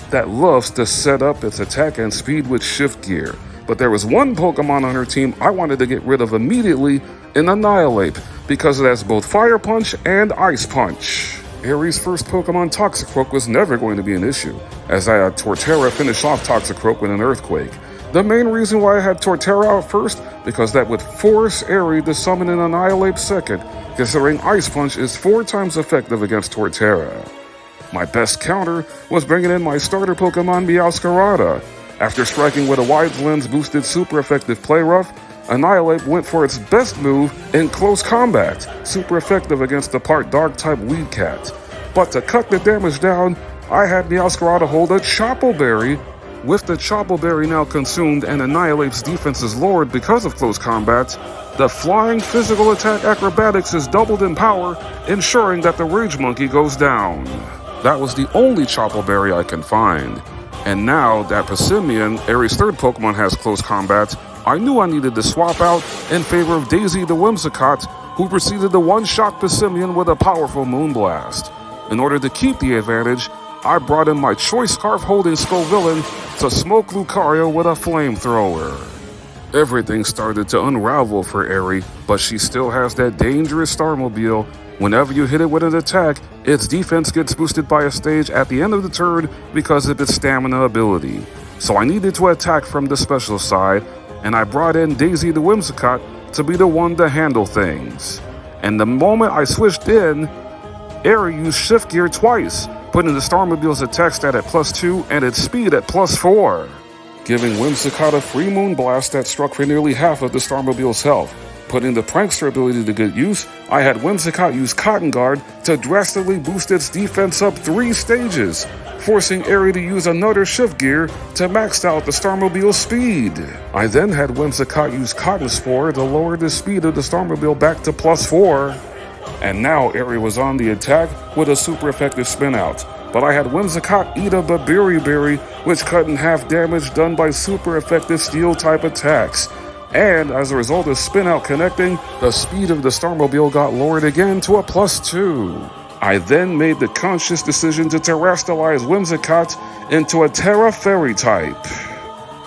that loves to set up its attack and speed with shift gear. But there was one Pokemon on her team I wanted to get rid of immediately in Annihilate, because it has both Fire Punch and Ice Punch. Eri's first Pokemon Toxicroak was never going to be an issue, as I had Torterra finish off Toxicroak with an Earthquake. The main reason why I had Torterra out first, because that would force Eri to summon an Annihilate second, considering Ice Punch is 4 times effective against Torterra. My best counter was bringing in my starter Pokemon Meowscarada. After striking with a Wide Lens boosted super effective Play Rough, Annihilate went for its best move in close combat, super effective against the part Dark-type Weed Cat. But to cut the damage down, I had Meowscarada hold a Chople Berry. With the Chople Berry now consumed and Annihilate's defense is lowered because of close combat, the flying physical attack acrobatics is doubled in power, ensuring that the Rage Monkey goes down. That was the only Chople Berry I can find. And now that Passimian, Eri's third Pokemon, has close combat, I knew I needed to swap out in favor of Daisy the Whimsicott, who proceeded to one-shot Passimian with a powerful Moonblast. In order to keep the advantage, I brought in my choice scarf-holding Scovillain to smoke Lucario with a flamethrower. Everything started to unravel for Eri, but she still has that dangerous Starmobile. Whenever you hit it with an attack, its defense gets boosted by a stage at the end of the turn because of its stamina ability. So I needed to attack from the special side, and I brought in Daisy the Whimsicott to be the one to handle things. And the moment I switched in, Eri used Shift Gear twice, putting the Starmobile's attack stat at +2 and its speed at +4, giving Whimsicott a free Moonblast that struck for nearly half of the Starmobile's health. Putting the Prankster ability to good use, I had Whimsicott use Cotton Guard to drastically boost its defense up 3 stages, forcing Eri to use another Shift Gear to max out the Starmobile's speed. I then had Whimsicott use Cotton Spore to lower the speed of the Starmobile back to +4. And now Eri was on the attack with a super effective spin out. But I had Whimsicott eat a Babiri Berry, which cut in half damage done by super effective steel type attacks. And as a result of spin out connecting, the speed of the Starmobile got lowered again to a +2. I then made the conscious decision to terrestrialize Whimsicott into a Terra Fairy type.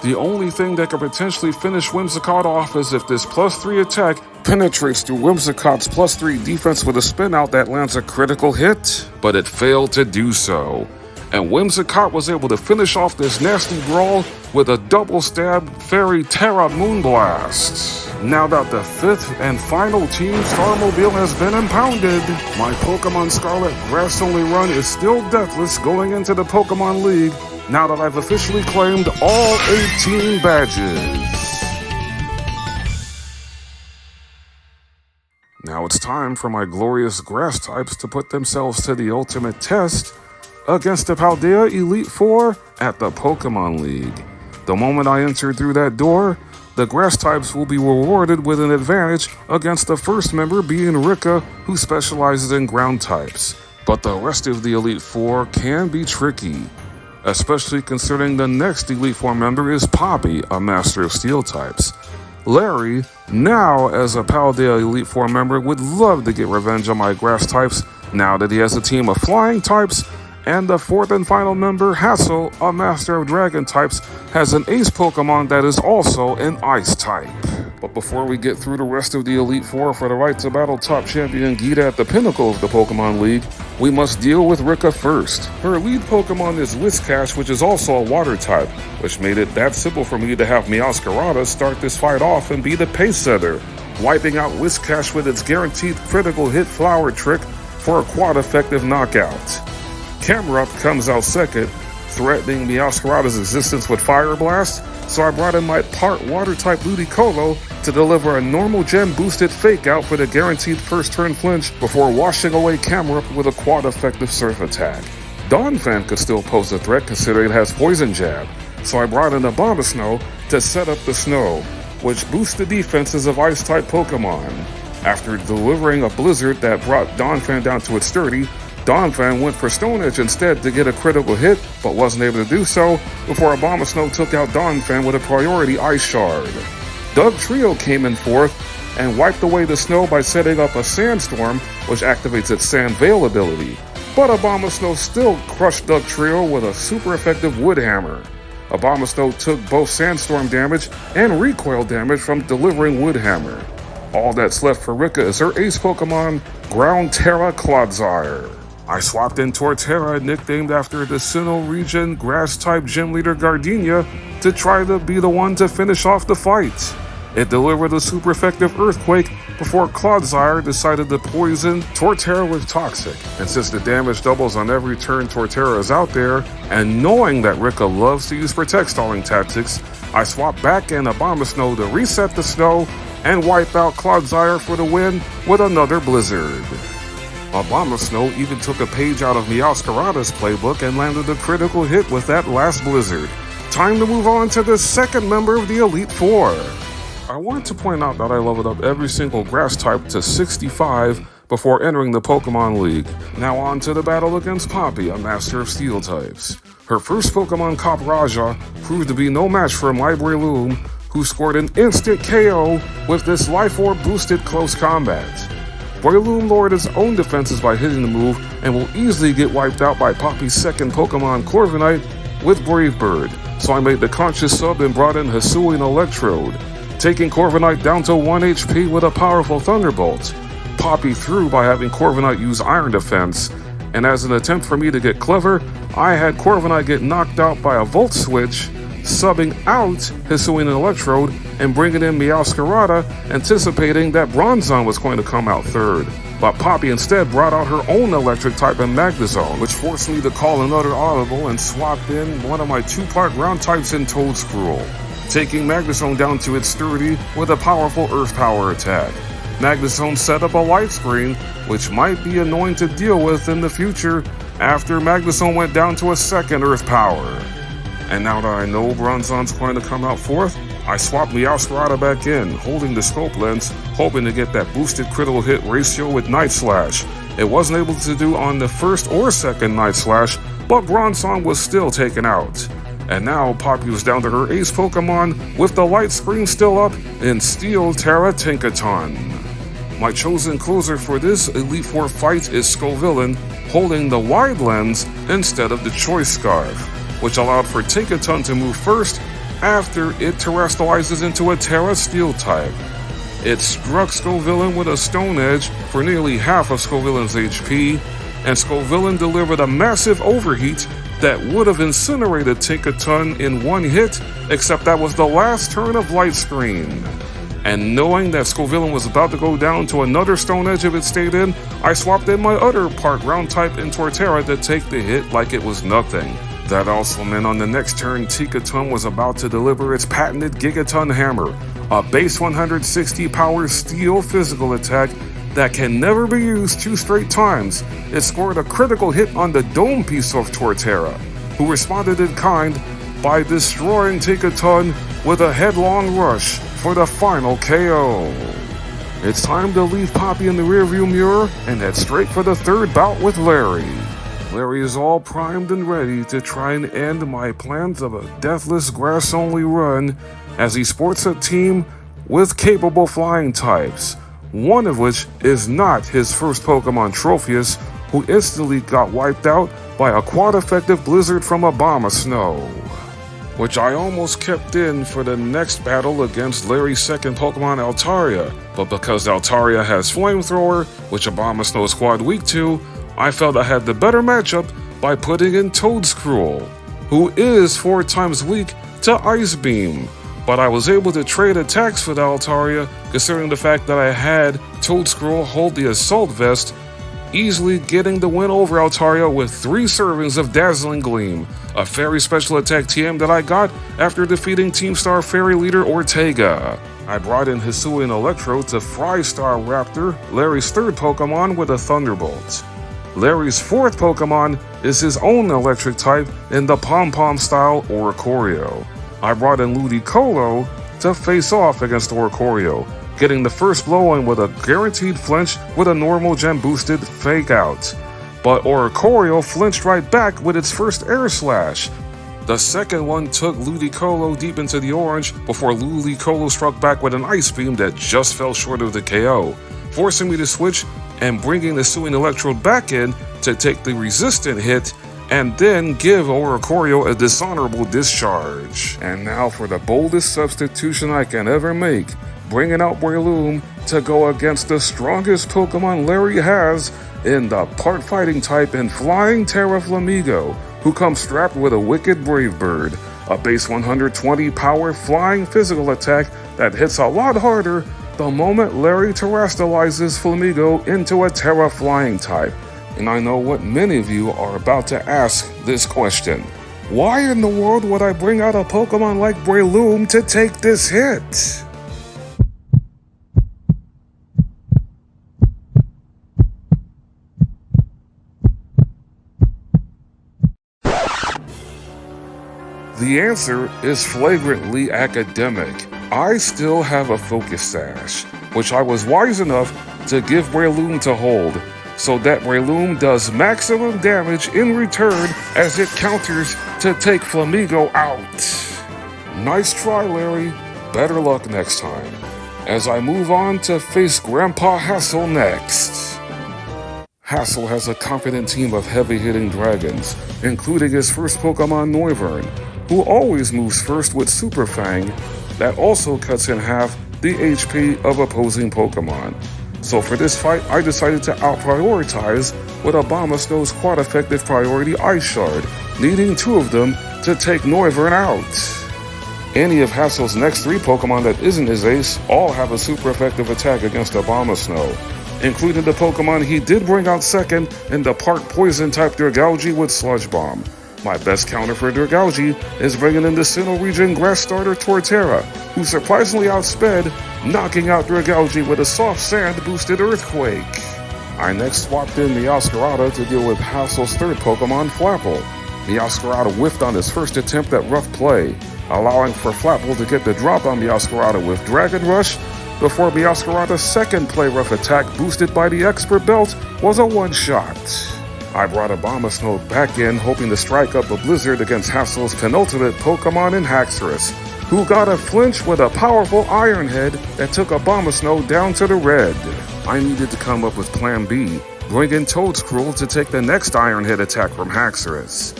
The only thing that could potentially finish Whimsicott off is if this +3 attack penetrates through Whimsicott's +3 defense with a spin out that lands a critical hit, but it failed to do so. And Whimsicott was able to finish off this nasty brawl with a double stab Fairy Terra Moonblast. Now that the 5th and final Team Starmobile has been impounded, my Pokémon Scarlet Grass-only run is still deathless going into the Pokémon League, now that I've officially claimed all 18 badges. Now it's time for my glorious grass types to put themselves to the ultimate test against the Paldea Elite Four at the Pokémon League. The moment I enter through that door, the grass types will be rewarded with an advantage against the first member being Rika, who specializes in ground types. But the rest of the Elite Four can be tricky, especially considering the next Elite Four member is Poppy, a master of steel types. Larry, now as a Paldea Elite Four member, would love to get revenge on my grass types now that he has a team of flying types. And the fourth and final member, Hassel, a master of dragon types, has an ace Pokemon that is also an ice type. But before we get through the rest of the Elite Four for the right to battle top champion Geeta at the pinnacle of the Pokemon League, we must deal with Rika first. Her lead Pokemon is Whiscash, which is also a water type, which made it that simple for me to have Meowscarada start this fight off and be the pace setter, wiping out Whiscash with its guaranteed critical hit flower trick for a quad-effective knockout. Camerupt comes out second, threatening Meowscarada's existence with Fire Blast, so I brought in my part water-type Ludicolo to deliver a normal gem boosted fake out for the guaranteed first turn flinch before washing away Camerupt with a quad-effective surf attack. Donphan could still pose a threat considering it has Poison Jab, so I brought in a Abomasnow to set up the snow, which boosts the defenses of Ice-type Pokemon. After delivering a Blizzard that brought Donphan down to its 30, Donphan went for Stone Edge instead to get a critical hit, but wasn't able to do so before Abomasnow took out Donphan with a priority Ice Shard. Dugtrio came in fourth and wiped away the snow by setting up a Sandstorm, which activates its Sand Veil ability. But Abomasnow still crushed Dugtrio with a super effective Wood Hammer. Abomasnow took both Sandstorm damage and recoil damage from delivering Wood Hammer. All that's left for Rika is her ace Pokemon, Grass Tera Clodsire. I swapped in Torterra, nicknamed after the Sinnoh region grass-type gym leader Gardenia, to try to be the one to finish off the fight. It delivered a super effective Earthquake before Clodsire decided to poison Torterra with Toxic. And since the damage doubles on every turn Torterra is out there, and knowing that Rika loves to use Protect Stalling tactics, I swapped back in Abomasnow to reset the snow and wipe out Clodsire for the win with another Blizzard. Abomasnow even took a page out of Meowscarada's playbook and landed a critical hit with that last Blizzard. Time to move on to the second member of the Elite Four. I want to point out that I leveled up every single grass type to 65 before entering the Pokemon League. Now on to the battle against Poppy, a master of steel types. Her first Pokemon, Copraja, proved to be no match for my Breloom, who scored an instant KO with this Life Orb boosted close combat. Breloom lowered his own defenses by hitting the move and will easily get wiped out by Poppy's second Pokemon, Corviknight, with Brave Bird, so I made the conscious sub and brought in Hisuian Electrode, taking Corviknight down to 1 HP with a powerful Thunderbolt. Poppy threw by having Corviknight use Iron Defense, and as an attempt for me to get clever, I had Corviknight get knocked out by a Volt Switch, subbing out Hisuian Electrode and bringing in Meowscarada, anticipating that Bronzong was going to come out third. But Poppy instead brought out her own electric type in Magnezone, which forced me to call another audible and swap in one of my two-part ground types in Toedscruel, taking Magnezone down to its 30 with a powerful Earth Power attack. Magnezone set up a light screen, which might be annoying to deal with in the future after Magnezone went down to a second Earth Power. And now that I know Bronzong's going to come out fourth, I swapped Meowscarada back in, holding the scope lens, hoping to get that boosted critical hit ratio with Night Slash. It wasn't able to do on the first or second Night Slash, but Bronzong was still taken out. And now Poppy was down to her ace Pokemon with the light screen still up in Steel Terra Tinkaton. My chosen closer for this Elite Four fight is Scovillain, holding the wide lens instead of the Choice Scarf, which allowed for Tinkaton to move first after it terrestrializes into a Terra Steel type. It struck Scovillain with a Stone Edge for nearly half of Scovillain's HP, and Scovillain delivered a massive overheat that would have incinerated Tinkaton in one hit, except that was the last turn of Light Screen. And knowing that Scovillain was about to go down to another Stone Edge if it stayed in, I swapped in my other part ground type in Torterra to take the hit like it was nothing. That also meant on the next turn, Tinkaton was about to deliver its patented Gigaton Hammer, a base 160 power steel physical attack that can never be used 2 straight times. It scored a critical hit on the dome piece of Torterra, who responded in kind by destroying Tinkaton with a headlong rush for the final KO. It's time to leave Poppy in the rearview mirror and head straight for the third bout with Larry. Larry is all primed and ready to try and end my plans of a deathless grass-only run as he sports a team with capable flying types, one of which is not his first Pokemon Tropheus, who instantly got wiped out by a quad-effective blizzard from Abomasnow, which I almost kept in for the next battle against Larry's second Pokemon Altaria, but because Altaria has Flamethrower, which Abomasnow is quad weak to, I felt I had the better matchup by putting in Toedscruel, who is 4 times weak to Ice Beam, but I was able to trade attacks for the Altaria considering the fact that I had Toedscruel hold the Assault Vest, easily getting the win over Altaria with 3 servings of Dazzling Gleam, a fairy special attack TM that I got after defeating Team Star Fairy leader Ortega. I brought in Hisuian Electro to Fry Star Raptor, Larry's third Pokemon, with a Thunderbolt. Larry's fourth Pokemon is his own electric type in the Pom-Pom style Oricorio. I brought in Ludicolo to face off against Oricorio, getting the first blow in with a guaranteed flinch with a normal gem boosted fake out. But Oricorio flinched right back with its first Air Slash. The second one took Ludicolo deep into the orange before Ludicolo struck back with an Ice Beam that just fell short of the KO, forcing me to switch and bringing the Hisuian Electrode back in to take the resistant hit and then give Oricorio a dishonorable discharge. And now for the boldest substitution I can ever make, bringing out Breloom to go against the strongest Pokemon Larry has in the part fighting type in Flying Tera Flamigo, who comes strapped with a Wicked Brave Bird, a base 120 power flying physical attack that hits a lot harder the moment Larry terastallizes Flamigo into a Tera Flying type. And I know what many of you are about to ask this question. Why in the world would I bring out a Pokemon like Breloom to take this hit? The answer is flagrantly academic. I still have a Focus Sash, which I was wise enough to give Breloom to hold, so that Breloom does maximum damage in return as it counters to take Flamigo out. Nice try, Larry. Better luck next time. As I move on to face Grandpa Hassel next. Hassel has a confident team of heavy-hitting dragons, including his first Pokemon Noivern, who always moves first with Super Fang, that also cuts in half the HP of opposing Pokemon. So for this fight, I decided to out-prioritize with Abomasnow's quad-effective priority Ice Shard, needing 2 of them to take Noivern out. Any of Hassel's next 3 Pokemon that isn't his ace all have a super effective attack against Abomasnow, including the Pokemon he did bring out second in the part Poison-type Durgalgi with Sludge Bomb. My best counter for Durgalgi is bringing in the Sinnoh region grass starter Torterra, who surprisingly outsped, knocking out Durgalgi with a soft sand boosted Earthquake. I next swapped in Meowscarada to deal with Hassel's third Pokemon, Flapple. Meowscarada whiffed on his first attempt at rough play, allowing for Flapple to get the drop on Meowscarada with Dragon Rush, before Meowscarada's second play rough attack boosted by the Expert Belt was a one-shot. I brought Abomasnow back in, hoping to strike up a blizzard against Hassel's penultimate Pokemon in Haxorus, who got a flinch with a powerful Iron Head that took Abomasnow down to the red. I needed to come up with Plan B, bring in Toedscruel to take the next Iron Head attack from Haxorus.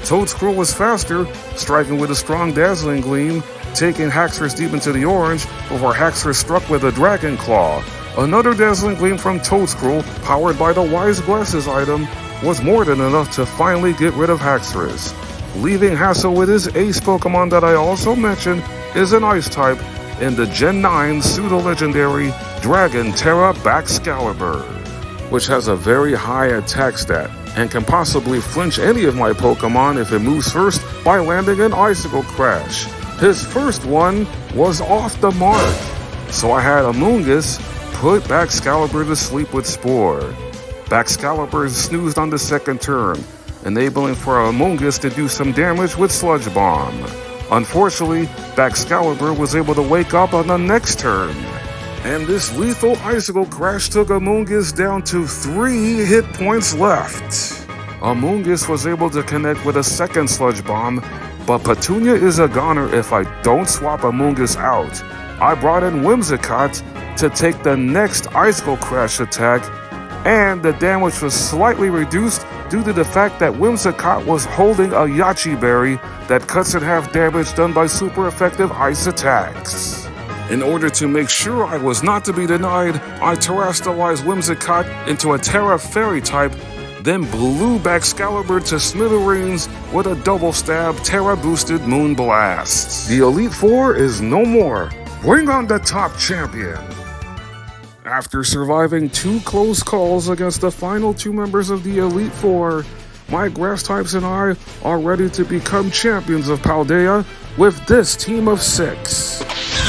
Toedscruel was faster, striking with a strong Dazzling Gleam, taking Haxorus deep into the orange before Haxorus struck with a Dragon Claw. Another Dazzling Gleam from Toedscruel, powered by the Wise Glasses item, was more than enough to finally get rid of Haxorus, leaving Hassel with his ace Pokemon that I also mentioned is an Ice type in the Gen 9 pseudo-legendary Dragon Tera Baxcalibur, which has a very high attack stat and can possibly flinch any of my Pokemon if it moves first by landing an Icicle Crash. His first one was off the mark, so I had Amoonguss put Baxcalibur to sleep with Spore. Baxcalibur snoozed on the second turn, enabling for Amoonguss to do some damage with Sludge Bomb. Unfortunately, Baxcalibur was able to wake up on the next turn, and this lethal Icicle Crash took Amoonguss down to 3 hit points left. Amoonguss was able to connect with a second Sludge Bomb, but Petunia is a goner if I don't swap Amoonguss out. I brought in Whimsicott to take the next Icicle Crash attack, and the damage was slightly reduced due to the fact that Whimsicott was holding a Yachi Berry that cuts in half damage done by super effective ice attacks. In order to make sure I was not to be denied, I terrestrialized Whimsicott into a Tera Fairy type, then blew back Excalibur to smithereens with a double stab Tera boosted Moon Blast. The Elite Four is no more. Bring on the top champion. After surviving 2 close calls against the final 2 members of the Elite Four, my grass types and I are ready to become champions of Paldea with this team of 6.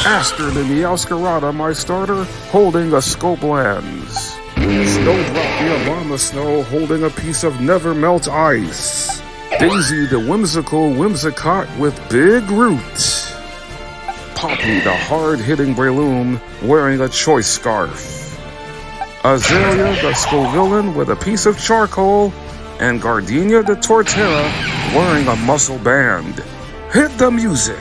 Aster the Meowscarada, my starter, holding a Scope Lens. Snowdrop the Abomasnow, holding a piece of Never Melt Ice. Daisy the whimsical Whimsicott with Big Roots. Poppy the hard-hitting Breloom, wearing a Choice Scarf. Azalea the Scovillain with a piece of Charcoal. And Gardenia the Torterra, wearing a Muscle Band. Hit the music!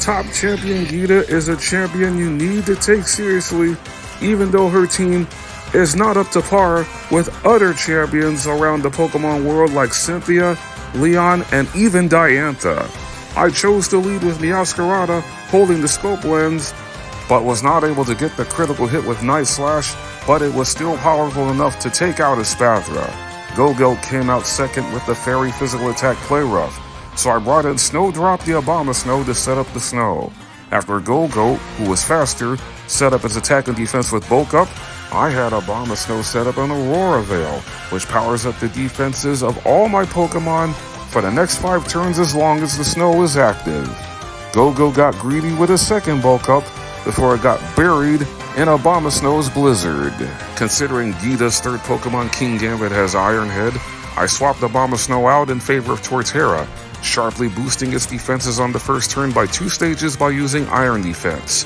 Top champion Geeta is a champion you need to take seriously, even though her team is not up to par with other champions around the Pokemon world like Cynthia, Leon, and even Diantha. I chose to lead with Meowscarada holding the Scope Lens, but was not able to get the critical hit with Night Slash, but it was still powerful enough to take out Espathra. Go-Go came out second with the Fairy Physical Attack Play Rough, so I brought in Snowdrop the Abomasnow to set up the snow. After Go-Go, who was faster, set up his attack and defense with Bulk Up, I had Abomasnow set up an Aurora Veil, which powers up the defenses of all my Pokemon for the next 5 turns as long as the snow is active. Go-Go got greedy with a second Bulk Up before it got buried in Abomasnow's Blizzard. Considering Geeta's third Pokemon, King Gambit, has Iron Head, I swapped Abomasnow out in favor of Torterra, sharply boosting its defenses on the first turn by 2 stages by using Iron Defense.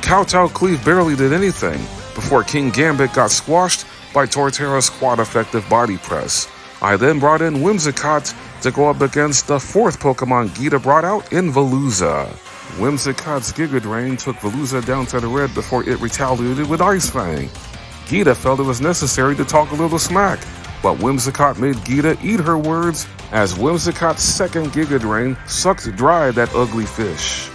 Kowtow Cleave barely did anything before King Gambit got squashed by Torterra's quad-effective Body Press. I then brought in Whimsicott to go up against the 4th Pokemon Geeta brought out in Veluza. Whimsicott's Giga Drain took Veluza down to the red before it retaliated with Ice Fang. Geeta felt it was necessary to talk a little smack, but Whimsicott made Geeta eat her words as Whimsicott's second Giga Drain sucked dry that ugly fish.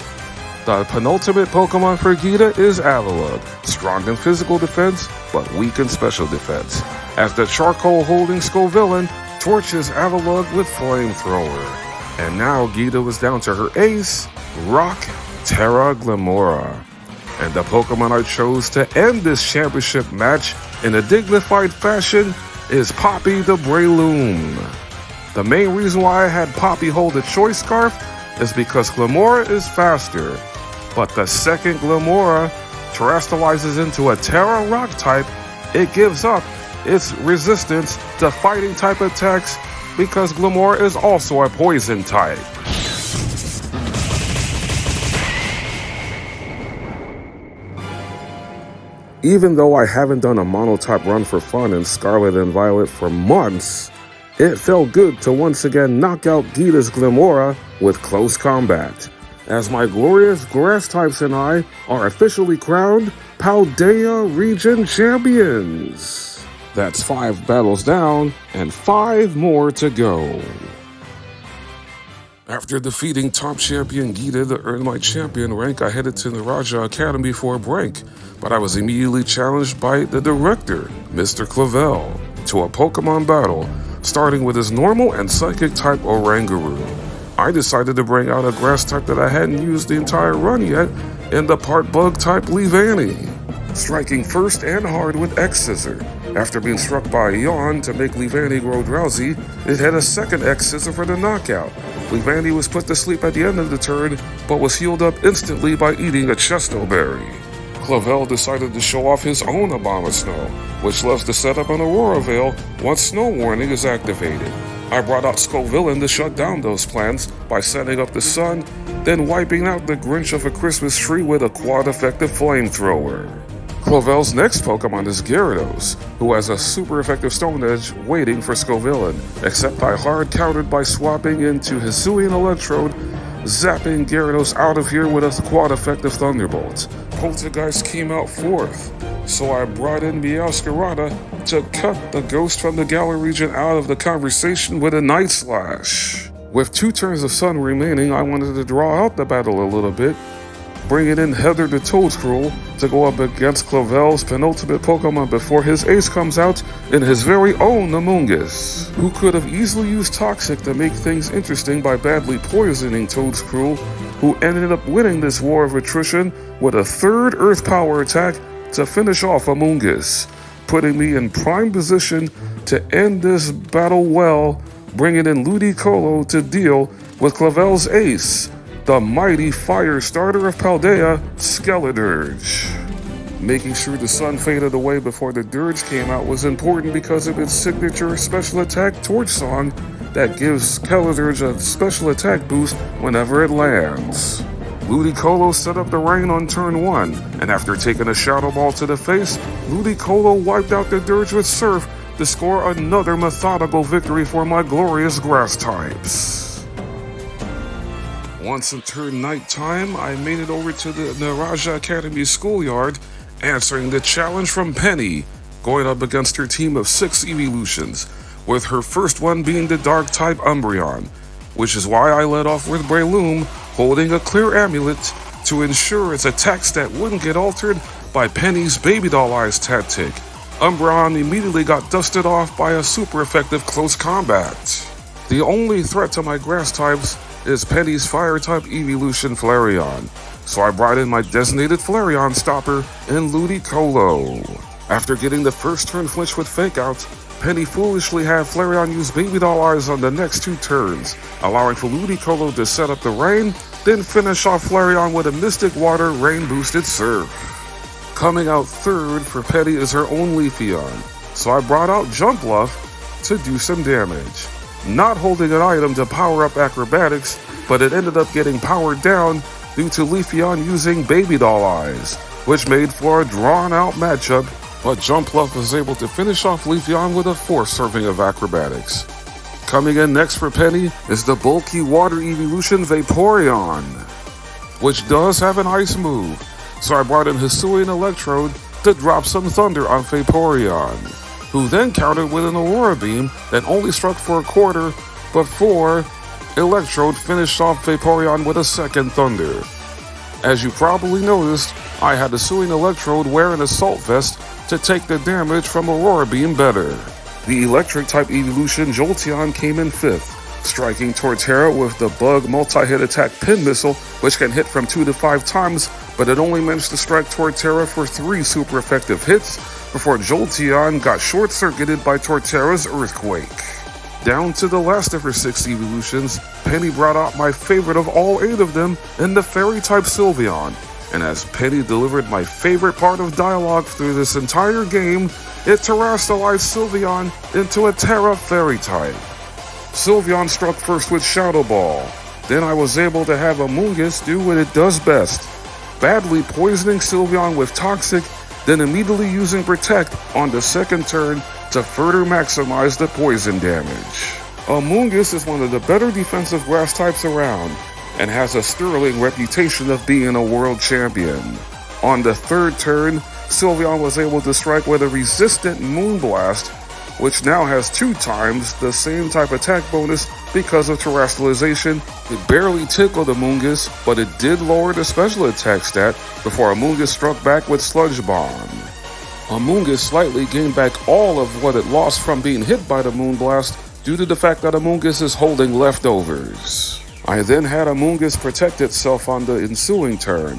The penultimate Pokemon for Geeta is Avalugg, strong in physical defense, but weak in special defense, as the charcoal-holding Scovillain torches Avalugg with Flamethrower. And now Geeta was down to her ace, Rock Tera Glamora. And the Pokemon I chose to end this championship match in a dignified fashion is Poppy the Breloom. The main reason why I had Poppy hold a Choice Scarf is because Glamora is faster, but the second Glamora terrestrializes into a Tera Rock type, it gives up its resistance to fighting type attacks because Glamora is also a poison type. Even though I haven't done a Monotype run for fun in Scarlet and Violet for months, it felt good to once again knock out Geeta's Glamora with close combat, as my glorious grass types and I are officially crowned Paldea Region Champions. That's 5 battles down and 5 more to go. After defeating top champion Geeta to earn my champion rank, I headed to the Raja Academy for a break, but I was immediately challenged by the director, Mr. Clavel, to a Pokemon battle, starting with his normal and psychic type Oranguru. I decided to bring out a grass type that I hadn't used the entire run yet in the part bug type Leavanny, striking first and hard with X-Scissor. After being struck by a yawn to make Leavanny grow drowsy, it had a second X-Scissor for the knockout. Leavanny was put to sleep at the end of the turn, but was healed up instantly by eating a Chesto Berry. Clavel decided to show off his own Abomasnow, which loves to set up an Aurora Veil once Snow Warning is activated. I brought out Scovillain to shut down those plans by setting up the sun, then wiping out the Grinch of a Christmas tree with a quad-effective Flamethrower. Clovel's next Pokemon is Gyarados, who has a super effective Stone Edge waiting for Scovillain, except I hard countered by swapping into Hisuian Electrode, zapping Gyarados out of here with a quad effective Thunderbolt. Poltergeist came out fourth, so I brought in Meowscarada to cut the ghost from the Galar region out of the conversation with a Night Slash. With 2 turns of Sun remaining, I wanted to draw out the battle a little bit, bringing in Heather the Toadcruel to go up against Clovel's penultimate Pokemon before his ace comes out in his very own Amoonguss, who could have easily used Toxic to make things interesting by badly poisoning Toadcruel, who ended up winning this war of attrition with a 3rd Earth Power attack to finish off Amoonguss, putting me in prime position to end this battle well, bringing in Ludicolo to deal with Clovel's ace, the mighty fire starter of Paldea, Skeledirge. Making sure the sun faded away before the Dirge came out was important because of its signature special attack Torch Song that gives Skeledirge a special attack boost whenever it lands. Ludicolo set up the rain on turn 1, and after taking a Shadow Ball to the face, Ludicolo wiped out the Dirge with Surf to score another methodical victory for my glorious grass types. Once it turned nighttime, I made it over to the Naraja Academy schoolyard, answering the challenge from Penny, going up against her team of 6 evolutions, with her first one being the Dark-type Umbreon, which is why I led off with Breloom, holding a clear amulet to ensure its attack stat wouldn't get altered by Penny's Baby Doll Eyes tactic. Umbreon immediately got dusted off by a super effective close combat. The only threat to my grass types is Penny's Fire-type evolution Flareon, so I brought in my designated Flareon stopper in Ludicolo. After getting the first turn flinch with Fake Out, Penny foolishly had Flareon use Baby Doll Eyes on the next 2 turns, allowing for Ludicolo to set up the rain, then finish off Flareon with a Mystic Water rain-boosted Surf. Coming out third for Penny is her own Leafeon, so I brought out Jumpluff to do some damage. Not holding an item to power up Acrobatics, but it ended up getting powered down due to Leafeon using Baby Doll Eyes, which made for a drawn-out matchup, but Jumpluff was able to finish off Leafeon with a 4th serving of Acrobatics. Coming in next for Penny is the bulky water evolution Vaporeon, which does have an ice move, so I brought in Hisuian Electrode to drop some thunder on Vaporeon, who then countered with an Aurora Beam that only struck for a quarter before Electrode finished off Vaporeon with a 2nd Thunder. As you probably noticed, I had Hisuian Electrode wear an Assault Vest to take the damage from Aurora Beam better. The Electric-type evolution Jolteon came in 5th, striking Torterra with the Bug multi-hit attack Pin Missile, which can hit from 2 to 5 times, but it only managed to strike Torterra for 3 super effective hits before Jolteon got short-circuited by Torterra's Earthquake. Down to the last of her 6 evolutions, Penny brought out my favorite of all 8 of them in the Fairy-type Sylveon, and as Penny delivered my favorite part of dialogue through this entire game, it terrestrialized Sylveon into a Terra Fairy-type. Sylveon struck first with Shadow Ball, then I was able to have Amoonguss do what it does best, badly poisoning Sylveon with Toxic, then immediately using Protect on the 2nd turn to further maximize the poison damage. Amoonguss is one of the better defensive grass types around, and has a sterling reputation of being a world champion. On the 3rd turn, Sylveon was able to strike with a resistant Moonblast, which now has 2 times the same type attack bonus because of terrestrialization. It barely tickled Amoonguss, but it did lower the special attack stat before Amoonguss struck back with Sludge Bomb. Amoonguss slightly gained back all of what it lost from being hit by the Moonblast due to the fact that Amoonguss is holding leftovers. I then had Amoonguss protect itself on the ensuing turn,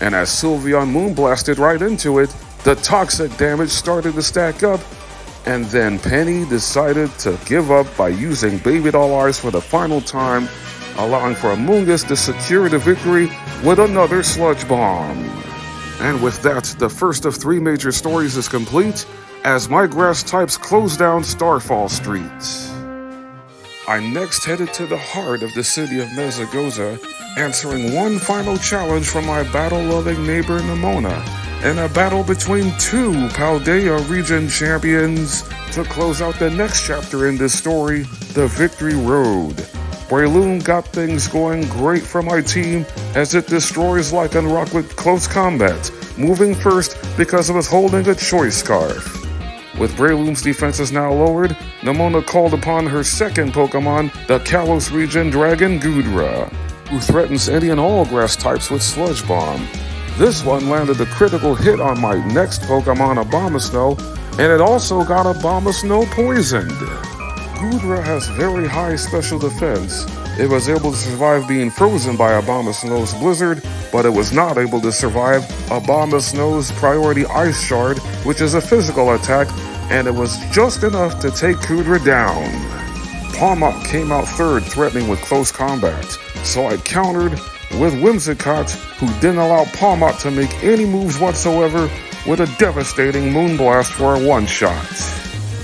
and as Sylveon Moonblasted right into it, the toxic damage started to stack up, and then Penny decided to give up by using Baby Doll Eyes for the final time, allowing for Amoonguss to secure the victory with another Sludge Bomb. And with that, the first of 3 major stories is complete, as my grass types close down Starfall Street. I next headed to the heart of the city of Mezagoza, answering one final challenge from my battle-loving neighbor Nemona, in a battle between two Paldea region champions to close out the next chapter in this story, the Victory Road. Breloom got things going great for my team as it destroys Lycanroc with close combat, moving first because it was holding a Choice Scarf. With Breloom's defenses now lowered, Nemona called upon her second Pokemon, the Kalos region Dragon Goodra, who threatens any and all grass types with Sludge Bomb. This one landed a critical hit on my next Pokemon, Abomasnow, and it also got Abomasnow poisoned. Goodra has very high special defense. It was able to survive being frozen by Abomasnow's Blizzard, but it was not able to survive Abomasnow's Priority Ice Shard, which is a physical attack, and it was just enough to take Goodra down. Palmot came out third, threatening with close combat, so I countered with Whimsicott, who didn't allow Palmot to make any moves whatsoever, with a devastating Moonblast for a one-shot.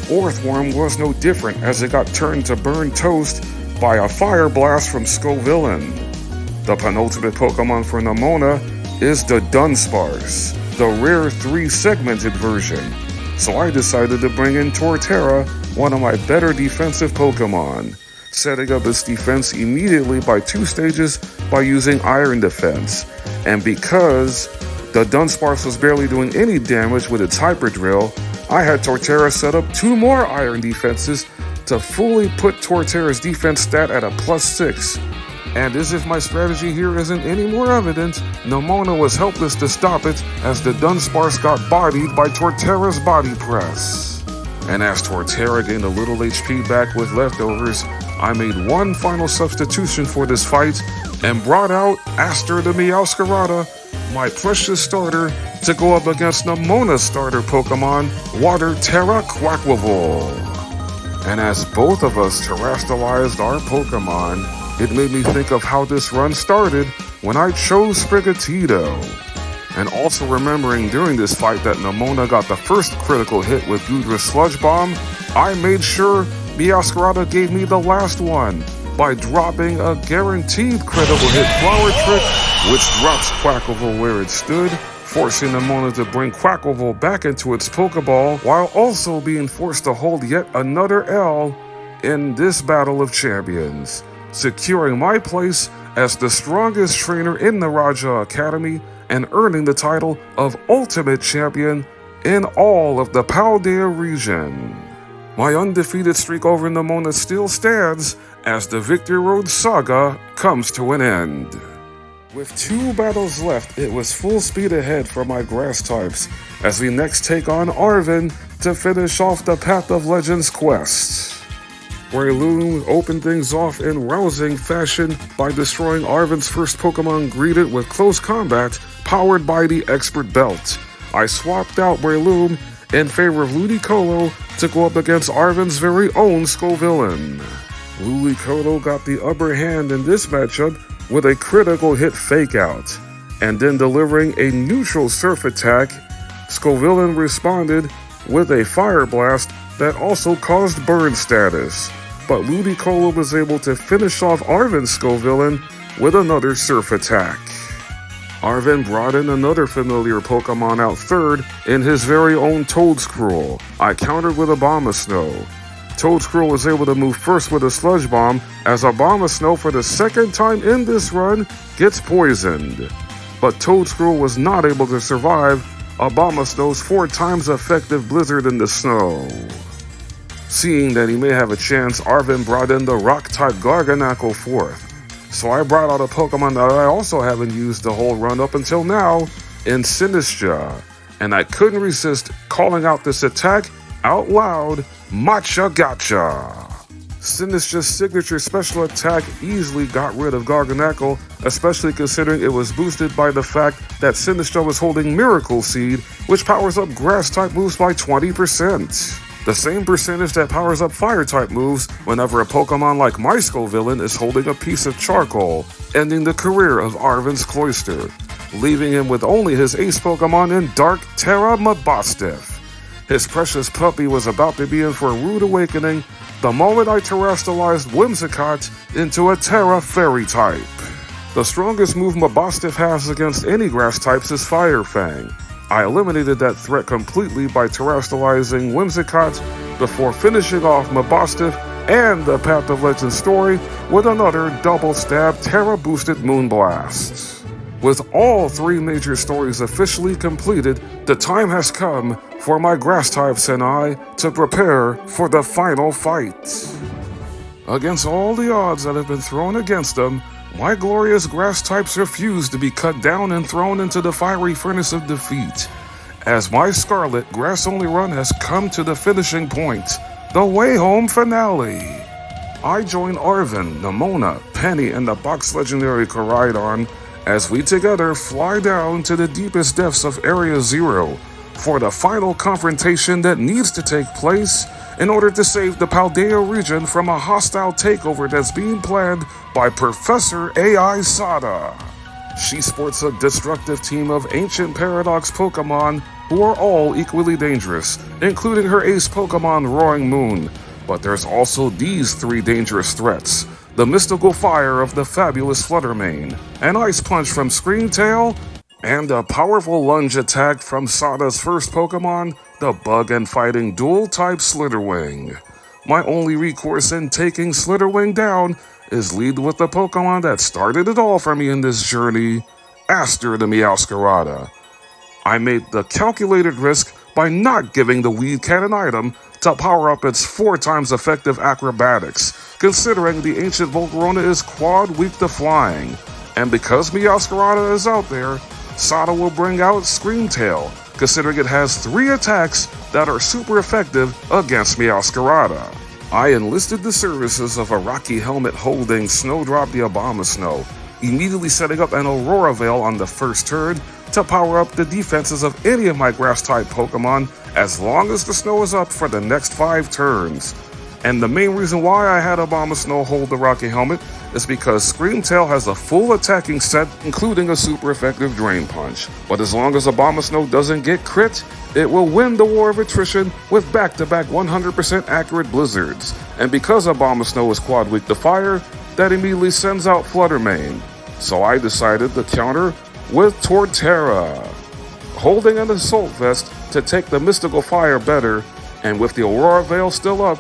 Orthworm was no different as it got turned to burn toast by a Fire Blast from Scovillain. The penultimate Pokemon for Nemona is the Dunsparce, the rare 3-segmented version, so I decided to bring in Torterra, one of my better defensive Pokemon, setting up its defense immediately by 2 stages by using Iron Defense, and because the Dunsparce was barely doing any damage with its Hyper Drill, I had Torterra set up 2 more Iron Defenses to fully put Torterra's defense stat at a +6. And as if my strategy here isn't any more evident, Nemona was helpless to stop it as the Dunsparce got bodied by Torterra's Body Press. And as Torterra gained a little HP back with leftovers, I made one final substitution for this fight and brought out Aster the Meowscarada, my precious starter, to go up against Nemona's starter Pokemon, Water Terra Quaquaval. And as both of us terrestrialized our Pokemon, it made me think of how this run started when I chose Sprigatito. And also remembering during this fight that Nemona got the first critical hit with Goodra's Sludge Bomb, I made sure Meowscarada gave me the last one by dropping a guaranteed critical hit Flower Trick, which drops Quaquaval where it stood, forcing Nemona to bring Quaquaval back into its Pokeball, while also being forced to hold yet another L in this Battle of Champions, securing my place as the strongest trainer in the Raja Academy and earning the title of Ultimate Champion in all of the Paldea region. My undefeated streak over Nemona still stands as the Victory Road saga comes to an end. With 2 battles left, it was full speed ahead for my grass types as we next take on Arven to finish off the Path of Legends quest. Breloom opened things off in rousing fashion by destroying Arven's first Pokemon greeted with close combat powered by the Expert Belt. I swapped out Breloom in favor of Ludicolo to go up against Arven's very own Scovillain. Ludicolo got the upper hand in this matchup with a critical hit Fake Out, and then delivering a neutral Surf attack, Scovillain responded with a Fire Blast that also caused burn status, but Ludicolo was able to finish off Arven's Scovillain with another Surf attack. Arven brought in another familiar Pokemon out third in his very own Toedscruel. I countered with Abomasnow. Toedscruel was able to move first with a Sludge Bomb as Abomasnow for the second time in this run gets poisoned. But Toedscruel was not able to survive Abomasnow's 4 times effective Blizzard in the snow. Seeing that he may have a chance, Arven brought in the Rock-type Garganacl fourth. So I brought out a Pokemon that I also haven't used the whole run up until now in Sinistcha, and I couldn't resist calling out this attack out loud, Matcha Gotcha. Sinistcha's signature special attack easily got rid of Garganacl, especially considering it was boosted by the fact that Sinistcha was holding Miracle Seed, which powers up Grass-type moves by 20%. The same percentage that powers up Fire-type moves whenever a Pokemon like my Scovillain is holding a piece of charcoal, ending the career of Arven's Cloyster, leaving him with only his ace Pokemon in Dark Tera Mabostiff. His precious puppy was about to be in for a rude awakening the moment I terrestrialized Whimsicott into a Terra Fairy type. The strongest move Mabostiff has against any grass types is Fire Fang, I eliminated that threat completely by terrestrializing Whimsicott before finishing off Mabosstiff and the Path of Legend story with another double-stab Terra-boosted Moonblast. With all 3 major stories officially completed, the time has come for my grass types and I to prepare for the final fight. Against all the odds that have been thrown against them, my glorious grass types refuse to be cut down and thrown into the fiery furnace of defeat. As my Scarlet grass-only run has come to the finishing point, the Way Home finale. I join Arven, Nemona, Penny, and the box legendary Koraidon as we together fly down to the deepest depths of Area Zero for the final confrontation that needs to take place in order to save the Paldea region from a hostile takeover that's being planned by Professor AI Sada. She sports a destructive team of ancient paradox Pokémon who are all equally dangerous, including her ace Pokémon Roaring Moon. But there's also these 3 dangerous threats: the mystical fire of the fabulous Fluttermane, an ice punch from Screamtail, and a powerful lunge attack from Sada's first Pokémon, the bug and fighting dual-type Slitherwing. My only recourse in taking Slitherwing down is lead with the Pokémon that started it all for me in this journey, Aster the Meowscarada. I made the calculated risk by not giving the Weed Cannon item to power up its 4 times effective acrobatics, considering the ancient Volcarona is quad weak to flying. And because Meowscarada is out there, Sada will bring out Screamtail, considering it has 3 attacks that are super effective against Meowscarada. I enlisted the services of a Rocky Helmet holding Snowdrop the Abomasnow, immediately setting up an Aurora Veil on the first turn to power up the defenses of any of my Grass-type Pokémon as long as the snow is up for the next 5 turns. And the main reason why I had Abomasnow hold the Rocky Helmet is because Screamtail has a full attacking set, including a super effective Drain Punch. But as long as Abomasnow doesn't get crit, it will win the War of Attrition with back-to-back 100% accurate Blizzards. And because Abomasnow is quad weak to fire, that immediately sends out Fluttermane. So I decided to counter with Torterra, holding an Assault Vest to take the mystical fire better, and with the Aurora Veil still up,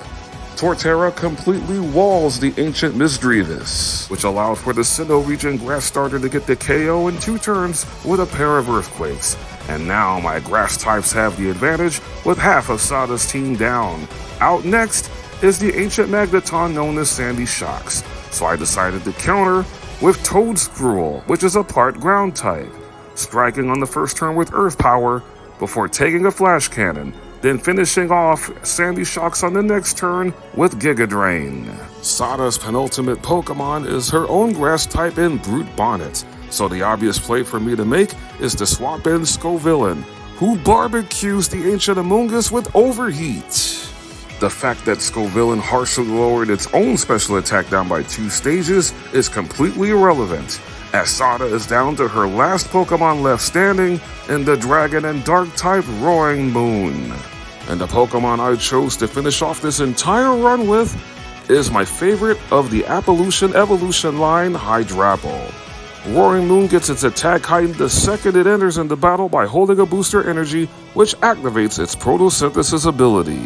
Torterra completely walls the ancient Misdreavus, which allowed for the Sinnoh region grass starter to get the KO in 2 turns with a pair of Earthquakes. And now my grass types have the advantage with half of Sada's team down. Out next is the ancient Magneton known as Sandy Shocks, so I decided to counter with Toadscruel, which is a part ground type, striking on the first turn with Earth Power before taking a Flash Cannon, then finishing off Sandy Shocks on the next turn with Giga Drain. Sada's penultimate Pokemon is her own grass type in Brute Bonnet, so the obvious play for me to make is to swap in Scovillain, who barbecues the ancient Amoonguss with Overheat. The fact that Scovillain harshly lowered its own special attack down by 2 stages is completely irrelevant, as Sada is down to her last Pokemon left standing in the Dragon and Dark-type Roaring Moon. And the Pokemon I chose to finish off this entire run with is my favorite of the Appolution Evolution line, Hydrapple. Roaring Moon gets its attack heightened the second it enters into battle by holding a booster energy, which activates its photosynthesis ability.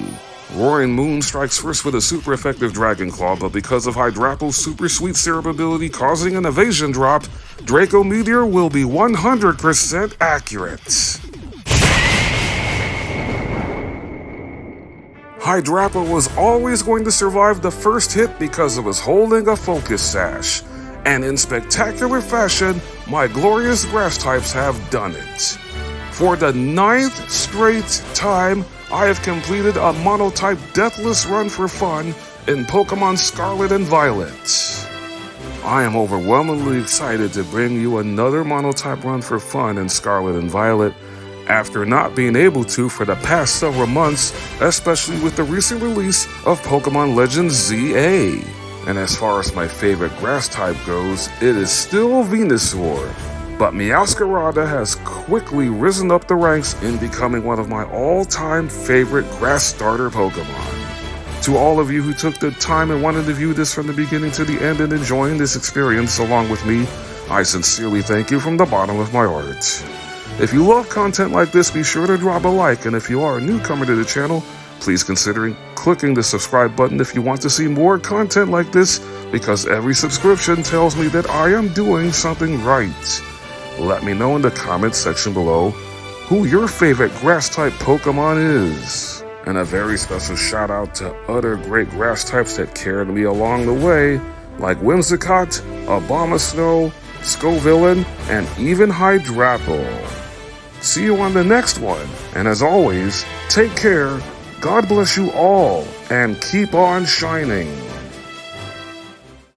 Roaring Moon strikes first with a super effective Dragon Claw, but because of Hydrapple's super sweet syrup ability causing an evasion drop, Draco Meteor will be 100% accurate. Hydrapple was always going to survive the first hit because it was holding a Focus Sash, and in spectacular fashion, my glorious grass types have done it. For the 9th straight time, I have completed a Monotype Deathless run for fun in Pokémon Scarlet and Violet. I am overwhelmingly excited to bring you another Monotype run for fun in Scarlet and Violet after not being able to for the past several months, especially with the recent release of Pokémon Legends ZA. And as far as my favorite grass type goes, it is still Venusaur. But Meowscarada has quickly risen up the ranks in becoming one of my all-time favorite grass starter Pokemon. To all of you who took the time and wanted to view this from the beginning to the end and enjoying this experience along with me, I sincerely thank you from the bottom of my heart. If you love content like this, be sure to drop a like, and if you are a newcomer to the channel, please consider clicking the subscribe button if you want to see more content like this, because every subscription tells me that I am doing something right. Let me know in the comments section below who your favorite grass-type Pokemon is. And a very special shout out to other great grass types that carried me along the way, like Whimsicott, Abomasnow, Scovillain, and even Hydrapple. See you on the next one, and as always, take care, God bless you all, and keep on shining.